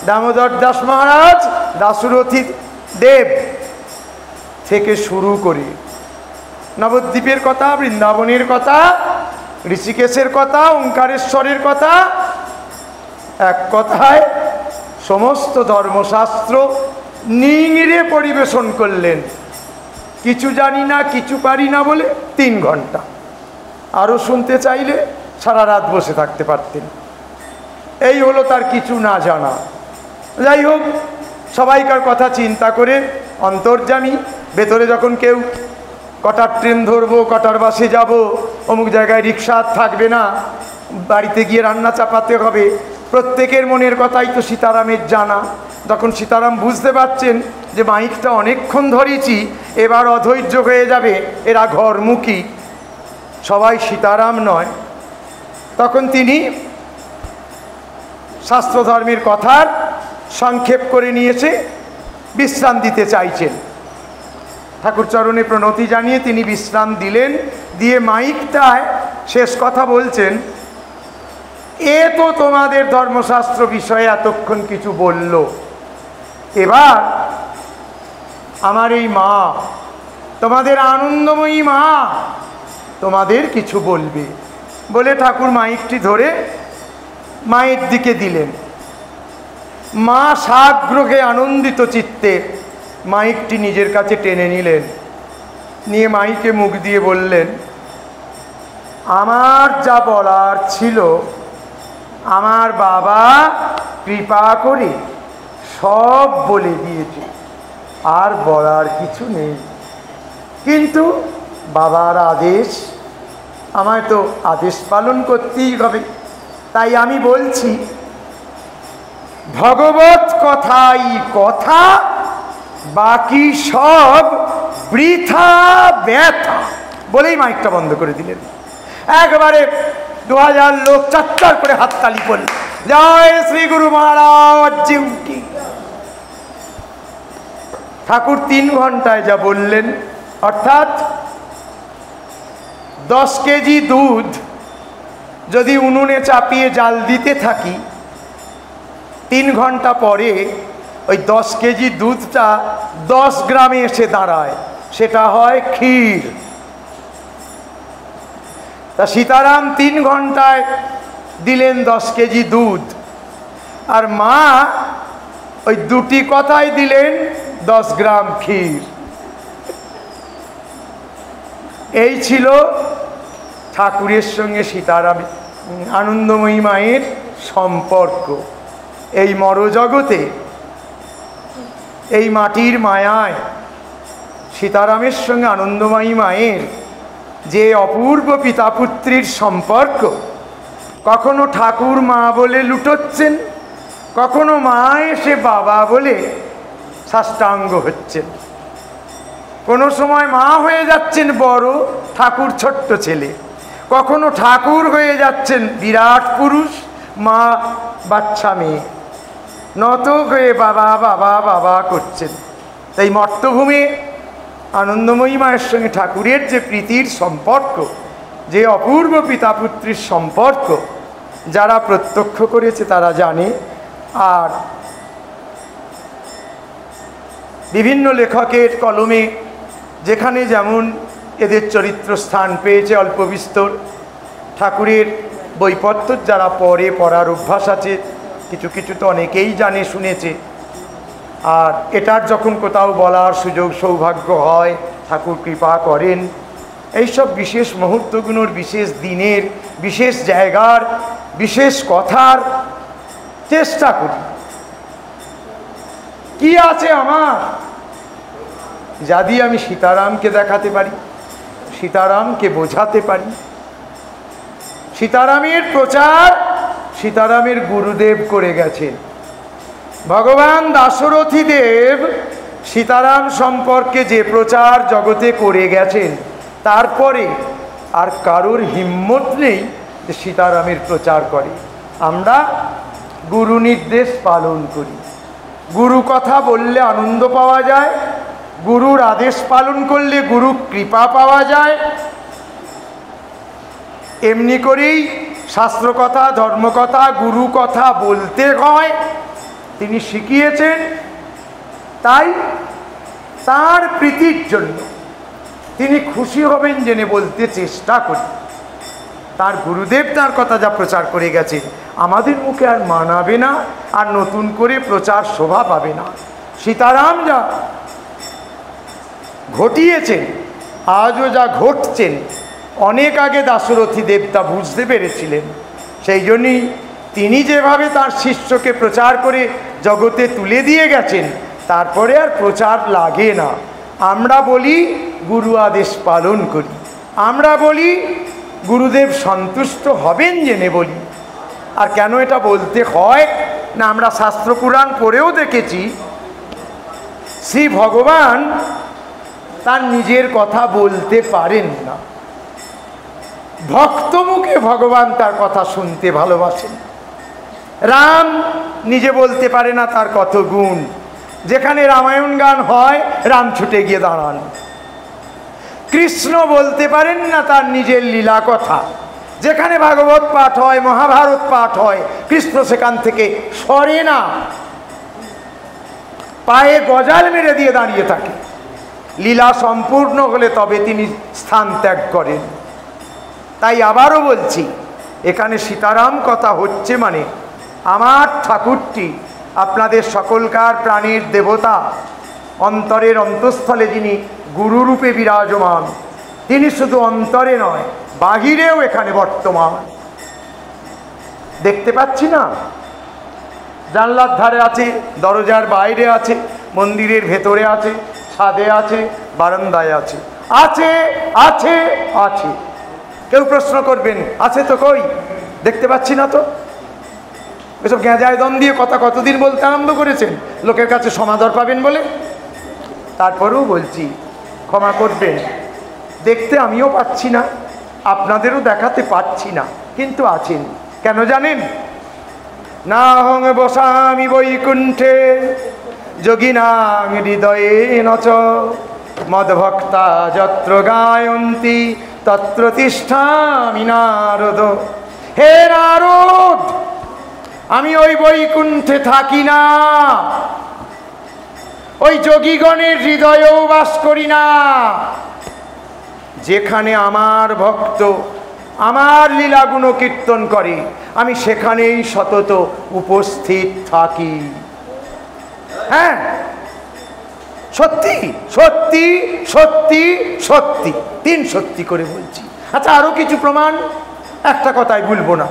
দামোদর দাস মহারাজ, দাশরথী দেব থেকে শুরু করে নবদ্বীপের কথা, বৃন্দাবনের কথা, ঋষিকেশের কথা, ওঙ্কারেশ্বরের কথা, এক কথায় সমস্ত ধর্মশাস্ত্র নিংড়ে পরিবেশন করলেন। কিছু জানি না, কিছু পারি না বলে 3 ঘন্টা। আরও শুনতে চাইলে সারা রাত বসে থাকতে পারতেন। এই হলো তার কিছু না জানা। যাই হোক, সবাইকার কথা চিন্তা করে অন্তর্যামী, ভেতরে যখন কেউ কটার ট্রেন ধরবো, কটার বাসে যাব, অমুক জায়গায় রিক্সা থাকবে না, বাড়িতে গিয়ে রান্না চাপাতে হবে, প্রত্যেকের মনের কথাই তো সীতারামের জানা। তখন সীতারাম বুঝতে পারছেন যে মাইকটা অনেকক্ষণ ধরেছি, এবার অধৈর্য হয়ে যাবে, এরা ঘরমুখী, সবাই সীতারাম নয়। তখন তিনি শাস্ত্রধর্মের কথার সংক্ষেপ করে নিয়েছে, বিশ্রাম দিতে চাইছেন। ঠাকুর চরণে প্রণতি জানিয়ে তিনি বিশ্রাম দিলেন। দিয়ে মাইকটায় শেষ কথা বলছেন, এ তো তোমাদের ধর্মশাস্ত্র বিষয়ে এতক্ষণ কিছু বলল, এবার আমার এই মা, তোমাদের আনন্দময়ী মা, তোমাদের কিছু বলবে বলে ঠাকুর মাইকটি ধরে মায়ের দিকে দিলেন। মা সাগ্রহে আনন্দিত চিত্তে মাইকটি নিজের কাছে টেনে নিলেন। নিয়ে মাইকে মুখ দিয়ে বললেন, আমার যা বলার ছিল আমার বাবা কৃপা করে সব বলে দিয়েছে, আর বলার কিছু নেই। কিন্তু বাবার আদেশ, আমায় তো আদেশ পালন করতেই হবে। তাই আমি বলছি, ভগবত কথাই কথা, বাকি সব বৃথা ব্যথা, বলেই মাইকটা বন্ধ করে দিলেন। একবারে 2000 লোক চারচার করে হাততালি করল, জয় শ্রী গুরু মহারাজ জি কি। ঠাকুর 3 ঘন্টায় যা বললেন, অর্থাৎ 10 কেজি দুধ যদি উনুনে চাপিয়ে জাল দিতে থাকি, 3 ঘন্টা পরে ওই 10 কেজি দুধটা 10 গ্রামে এসে দাঁড়ায়, সেটা হয় ক্ষীর। তা সীতারাম 3 ঘন্টায় দিলেন 10 কেজি দুধ, আর মা ওই 2টি কথাই দিলেন 10 গ্রাম ক্ষীর। এই ছিল ঠাকুরের সঙ্গে সীতারাম আনন্দময়ী মায়ের সম্পর্ক। এই মরজগতে, এই মাটির মায়ায় সীতারামের সঙ্গে আনন্দময়ী মায়ের যে অপূর্ব পিতাপুত্রীর সম্পর্ক, কখনো ঠাকুর মা বলে লুটোচ্ছেন, কখনো মা এসে বাবা বলে সাষ্টাঙ্গ হচ্ছেন, কোনো সময় মা হয়ে যাচ্ছেন বড়, ঠাকুর ছোট্ট ছেলে, কখনো ঠাকুর হয়ে যাচ্ছেন বিরাট পুরুষ, মা বাচ্চা মেয়ে, নত হয়ে বাবা বাবা বাবা করছেন। তাই মর্তভূমে আনন্দময়ী মায়ের সঙ্গে ঠাকুরের যে প্রীতির সম্পর্ক, যে অপূর্ব পিতাপুত্রীর সম্পর্ক, যারা প্রত্যক্ষ করেছে তারা জানে। আর বিভিন্ন লেখকের কলমে যেখানে যেমন এদের চরিত্র স্থান পেয়েছে অল্প বিস্তর, ঠাকুরের বইপত্র যারা পড়ার অভ্যাস আছে, কিছু কিছু তো অনেকেই জানে শুনেছে। আর এটার যখন কোথাও বলার সুযোগ সৌভাগ্য হয়, ঠাকুর কৃপা করেন, এইসব বিশেষ মুহূর্তগুলোর, বিশেষ দিনের, বিশেষ জায়গার, বিশেষ কথার চেষ্টা করি। কি আছে আমার, যদি আমি সীতারামকে দেখাতে পারি, সীতারামকে বোঝাতে পারি। সীতারামের প্রচার সীতারামের গুরুদেব করে গেছেন। ভগবান দাশরথী দেব সীতারাম সম্পর্কে যে প্রচার জগতে করে গেছেন, তারপরে আর কারোর হিম্মত নেই যে সীতারামের প্রচার করে। আমরা গুরু নির্দেশ পালন করি। গুরু কথা বললে আনন্দ পাওয়া যায়, গুরুর আদেশ পালন করলে গুরু কৃপা পাওয়া যায়। এমনি করেই শাস্ত্র কথা, ধর্মকথা, গুরু কথা বলতে হয়, তিনি শিখিয়েছেন। তাই তার প্রীতির জন্য তিনি খুশি হবেন জেনে বলতে চেষ্টা করি। তার গুরুদেব তার কথা যা প্রচার করে গেছে, আমাদের মুখে আর মানাবে না, আর নতুন করে প্রচার শোভা পাবে না। সীতারাম যা ঘটিয়েছেন, আজও যা ঘটছেন, অনেক আগে দাশরথী দেব তা বুঝতে পেরেছিলেন। সেই জন্যই তিনি যেভাবে তার শিষ্যকে প্রচার করে জগতে তুলে দিয়ে গেছেন, তারপরে আর প্রচার লাগে না। আমরা বলি গুরু আদেশ পালন করি, আমরা বলি গুরুদেব সন্তুষ্ট হবেন জেনে বলি। আর কেন এটা বলতে হয় না, আমরা শাস্ত্র পুরাণ পড়েও দেখেছি, শ্রী ভগবান তার নিজের কথা বলতে পারেন না, ভক্ত মুখে ভগবান তার কথা শুনতে ভালোবাসেন। রাম নিজে বলতে পারে না তার কত গুণ, যেখানে রামায়ণ গান হয় রাম ছুটে গিয়ে দাঁড়ান। কৃষ্ণ বলতে পারেন না তার নিজের লীলা কথা, যেখানে ভাগবত পাঠ হয়, মহাভারত পাঠ হয়, কৃষ্ণ সেখান থেকে সরে না, পায়ে গজাল মেরে দিয়ে দাঁড়িয়ে থাকে। লীলা সম্পূর্ণ হলে তবে তিনি স্থান ত্যাগ করেন। তাই আবারও বলছি, এখানে সীতারাম কথা হচ্ছে মানে আমার ঠাকুরটি আপনাদের সকলকার প্রাণীর দেবতা, অন্তরের অন্তঃস্থলে যিনি গুরুরূপে বিরাজমান, তিনি শুধু অন্তরে নয় বাহিরেও এখানে বর্তমান। দেখতে পাচ্ছি না? জানলার ধারে আছে, দরজার বাইরে আছে, মন্দিরের ভেতরে আছে, ছাদে আছে, বারান্দায় আছে, আছে আছে আছে। কেউ প্রশ্ন করবেন, আছে তো কই? দেখতে পাচ্ছি না তো। এসব গেঁজায় দম দিয়ে কথা কতদিন বলতে আরম্ভ করেছেন লোকের কাছে সমাদর পাবেন বলে? তারপরেও বলছি, ক্ষমা করবেন, দেখতে আমিও পাচ্ছি না, আপনাদেরও দেখাতে পাচ্ছি না, কিন্তু আছেন। কেন জানেন? না হং বসামি বৈকুণ্ঠে যোগিনাং হৃদয়ে নচ মদভক্তা যত্র গায়ন্তি তত্র তিষ্ঠামি নারদ। হে নারদ, আমি ওই বৈকুণ্ঠে থাকি না, ওই যোগীগণের হৃদয়েও বাস করি না। যেখানে আমার ভক্ত আমার লীলা গুণ কীর্তন করে, আমি সেখানেই সতত উপস্থিত থাকি। হ্যাঁ, সত্যি সত্যি সত্যি সত্যি, 3 সত্যি করে বলছি। আচ্ছা, আরো কিছু প্রমাণ, একটা কথাই ভুলবো না।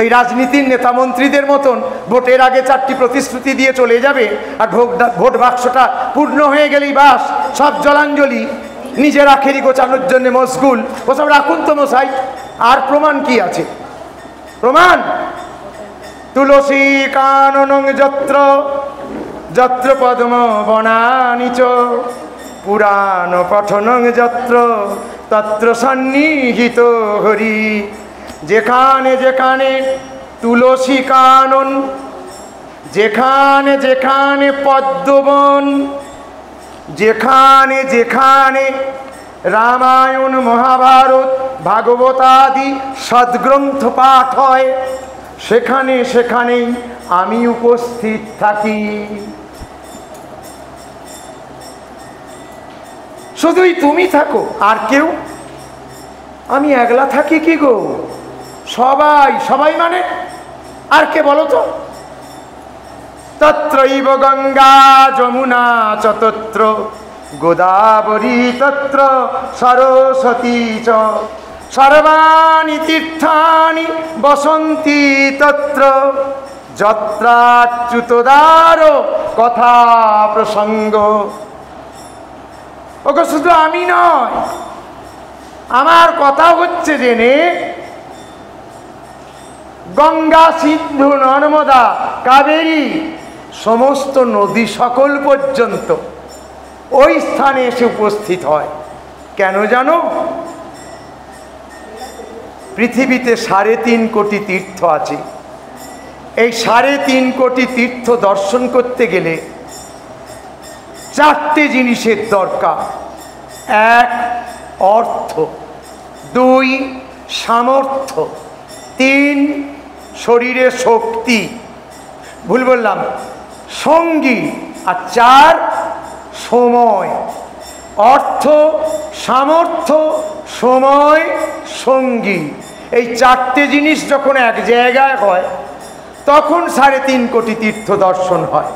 এই রাজনীতির নেতা মন্ত্রীদের মতন ভোটের আগে 4টি প্রতিশ্রুতি দিয়ে চলে যাবে, আর ভোট বাক্সটা পূর্ণ হয়ে গেলেই বাস, সব জলাঞ্জলি, নিজের আখেরি গোছানোর জন্য মশগুল। ওসব রাখুন তো মশাই। আর প্রমাণ কি আছে? প্রমাণ, তুলসী কাননং যত্র যত্র পদ্ম বনানিচ পুরাণ পঠনং যত্র তত্র সন্নিহিত হরি। যেখানে যেখানে তুলসী কানন, যেখানে যেখানে পদ্মবন, যেখানে যেখানে রামায়ণ মহাভারত ভাগবতাদি সদ্গ্রন্থ পাঠ হয়, সেখানে সেখানেই আমি উপস্থিত থাকি। শুধুই তুমি থাকো, আর কেউ? আমি একলা থাকি কি গো? সবাই সবাই মানে আর কে বলো তো? তত্রৈব গঙ্গা যমুনা চ তত্র গোদাবরী তত্র সরস্বতী চ সর্বাণি তীর্থানি বসন্তি তত্র যত্রাচ্যুতদার কথা প্রসঙ্গ। ওকে শুধু আমি নয়, আমার কথা হচ্ছে জেনে গঙ্গা, সিন্ধু, নর্মদা, কাবেরী সমস্ত নদী সকল পর্যন্ত ওই স্থানে এসে উপস্থিত হয়। কেন জানো? পৃথিবীতে 3.5 কোটি তীর্থ আছে। এই 3.5 কোটি তীর্থ দর্শন করতে গেলে 4টে জিনিসের দরকার। 1 অর্থ, 2 সামর্থ্য, 3 শরীরে শক্তি, ভুল বললাম, সঙ্গী, আর 4 সময়। অর্থ, সামর্থ্য, সময়, সঙ্গী, এই 4টে জিনিস যখন এক জায়গায় হয় তখন 3.5 কোটি তীর্থ দর্শন হয়।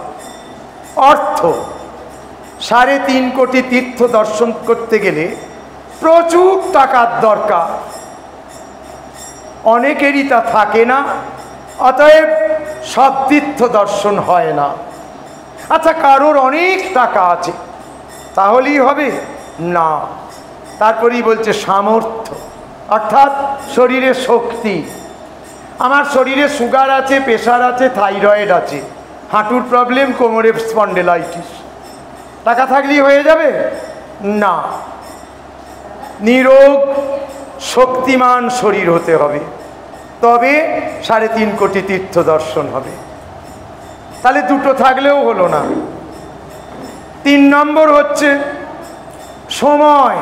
অর্থ, 3.5 কোটি তীর্থ দর্শন করতে গেলে প্রচুর টাকার দরকার। অনেকেরই তা থাকে না, অতএব সব তীর্থ দর্শন হয় না। আচ্ছা, কারোর অনেক টাকা আছে, তাহলেই হবে না। তারপরেই বলছে সামর্থ্য, অর্থাৎ শরীরে শক্তি। আমার শরীরে সুগার আছে, প্রেশার আছে, থাইরয়েড আছে, হাঁটুর প্রবলেম, কোমরে স্পন্ডেলাইটিস, টাকা থাকলেই হয়ে যাবে না। নিরোগ শক্তিমান শরীর হতে হবে, তবে 3.5 কোটি তীর্থ দর্শন হবে। তাহলে দুটো থাকলেও হলো না। 3 নম্বর হচ্ছে সময়।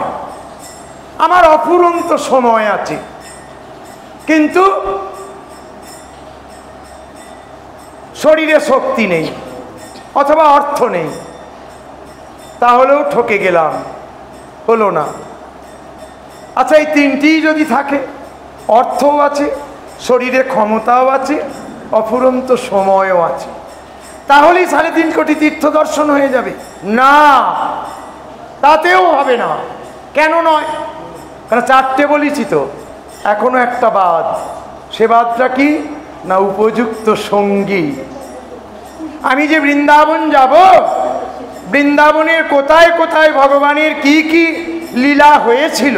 আমার অফুরন্ত সময় আছে, কিন্তু শরীরে শক্তি নেই অথবা অর্থ নেই, তাহলেও ঠকে গেলাম, হলো না। আচ্ছা, এই 3টিই যদি থাকে, অর্থও আছে, শরীরে ক্ষমতাও আছে, অফুরন্ত সময়ও আছে, তাহলেই 3.5 কোটি তীর্থ দর্শন হয়ে যাবে না। তাতেও হবে না। কেন নয়? চারটে বলেছি তো, এখনো একটা বাদ। সে বাদটা কি না? উপযুক্ত সঙ্গী। আমি যে বৃন্দাবন যাব, বৃন্দাবনের কোথায় কোথায় ভগবানের কি কি লীলা হয়েছিল,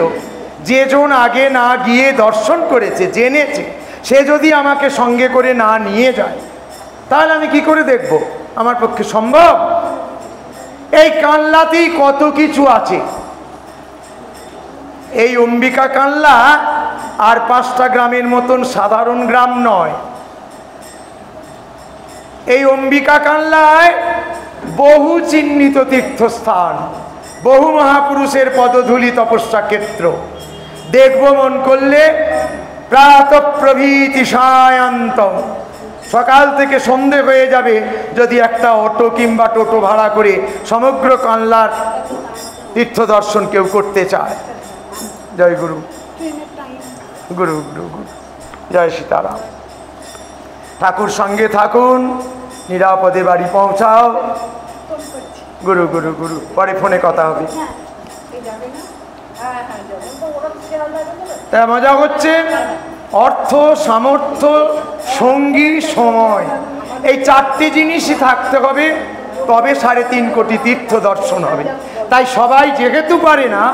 যে জন আগে না গিয়ে দর্শন করেছে, জেনেছে, সে যদি আমাকে সঙ্গে করে না নিয়ে যায়, তাহলে আমি কি করে দেখব? আমার পক্ষে সম্ভব? এই কানলাতেই কত কিছু আছে। এই অম্বিকা কানলা আর 5টা গ্রামের মতন সাধারণ গ্রাম নয়। এই অম্বিকা কানলায় বহু চিহ্নিত তীর্থস্থান, বহু মহাপুরুষের পদধূলি তপস্যা ক্ষেত্র। দেখব মন করলে প্রাতঃপ্রভৃতি সায়ন্তম, সকাল থেকে সন্ধে হয়ে যাবে যদি একটা অটো কিংবা টোটো ভাড়া করে সমগ্র কানলার তীর্থ দর্শন কেউ করতে চায়। জয় গুরু, গুরু গুরু গুরু, জয় সীতারাম। ঠাকুর সঙ্গে থাকুন, নিরাপদে বাড়ি পৌঁছাও। গুরু গুরু গুরু, পরে ফোনে কথা হবে। তা মজা হচ্ছে অর্থ, সামর্থ্য, সঙ্গী, সময়, এই 4টে জিনিসই থাকতে হবে, তবে 3.5 কোটি তীর্থ দর্শন হবে। তাই সবাই যেহেতু পারে না,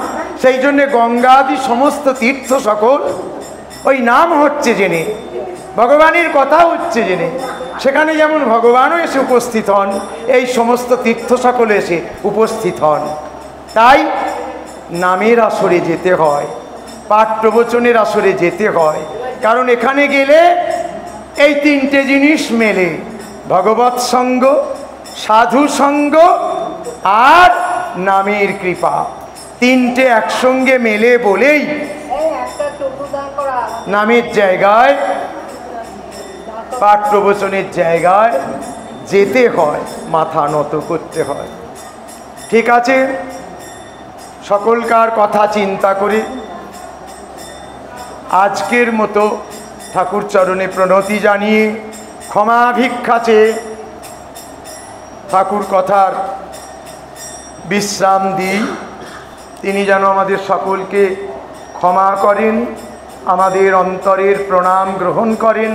সেই জন্যে গঙ্গাদি সমস্ত তীর্থ সকল ওই নাম হচ্ছে জেনে, ভগবানের কথা হচ্ছে জেনে, সেখানে যেমন ভগবানও এসে উপস্থিত হন, এই সমস্ত তীর্থ সকল এসে উপস্থিত হন। তাই নামের আসরে যেতে হয়, পাঠ প্রবচনের আসরে যেতে হয়, কারণ এখানে গেলে এই 3টে জিনিস মেলে: ভগবৎ সঙ্গ, সাধু সঙ্গ আর নামের কৃপা। 3টে একসঙ্গে মেলে বলেই নামের জায়গায়, পাঠ প্রবচনের জায়গায় যেতে হয়, মাথা নত করতে হয়। ঠিক আছে, সকলকার কথা চিন্তা করে আজকের মতো ঠাকুর চরণে প্রণতি জানিয়ে ক্ষমা ভিক্ষা চেয়ে ঠাকুর কথার বিশ্রাম দিই। তিনি যেন আমাদের সকলকে ক্ষমা করেন, আমাদের অন্তরের প্রণাম গ্রহণ করেন,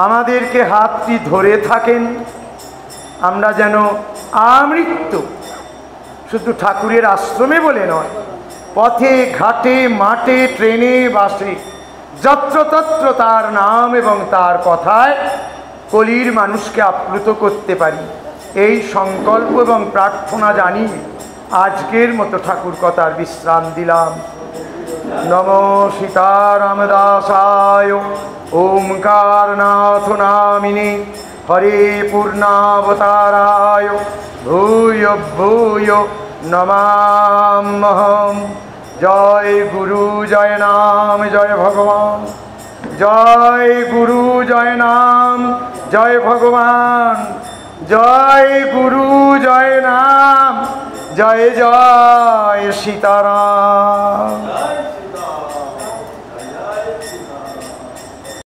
আমাদেরকে হাতটি ধরে থাকেন। আমরা যেন আমৃত্যু শুধু ঠাকুরের আশ্রমে বলে নয়, পথে ঘাটে মাঠে ট্রেনে বাসে যত্রতত্র তার নাম এবং তার কথায় কলির মানুষকে আপ্লুত করতে পারি, এই সংকল্প এবং প্রার্থনা জানিয়ে আজকের মতো ঠাকুর কথার বিশ্রাম দিলাম। নমো সীতারামদাসায় ওমকারনাথ নামিনে হরে পূর্ণাবতারায় ভূয় ভূয় নমাম্যহম। জয় গুরু, জয় নাম, জয় ভগবান। জয় গুরু, জয় নাম, জয় ভগবান। জয় গুরু, জয় নাম, জয় জয় সীতারাম।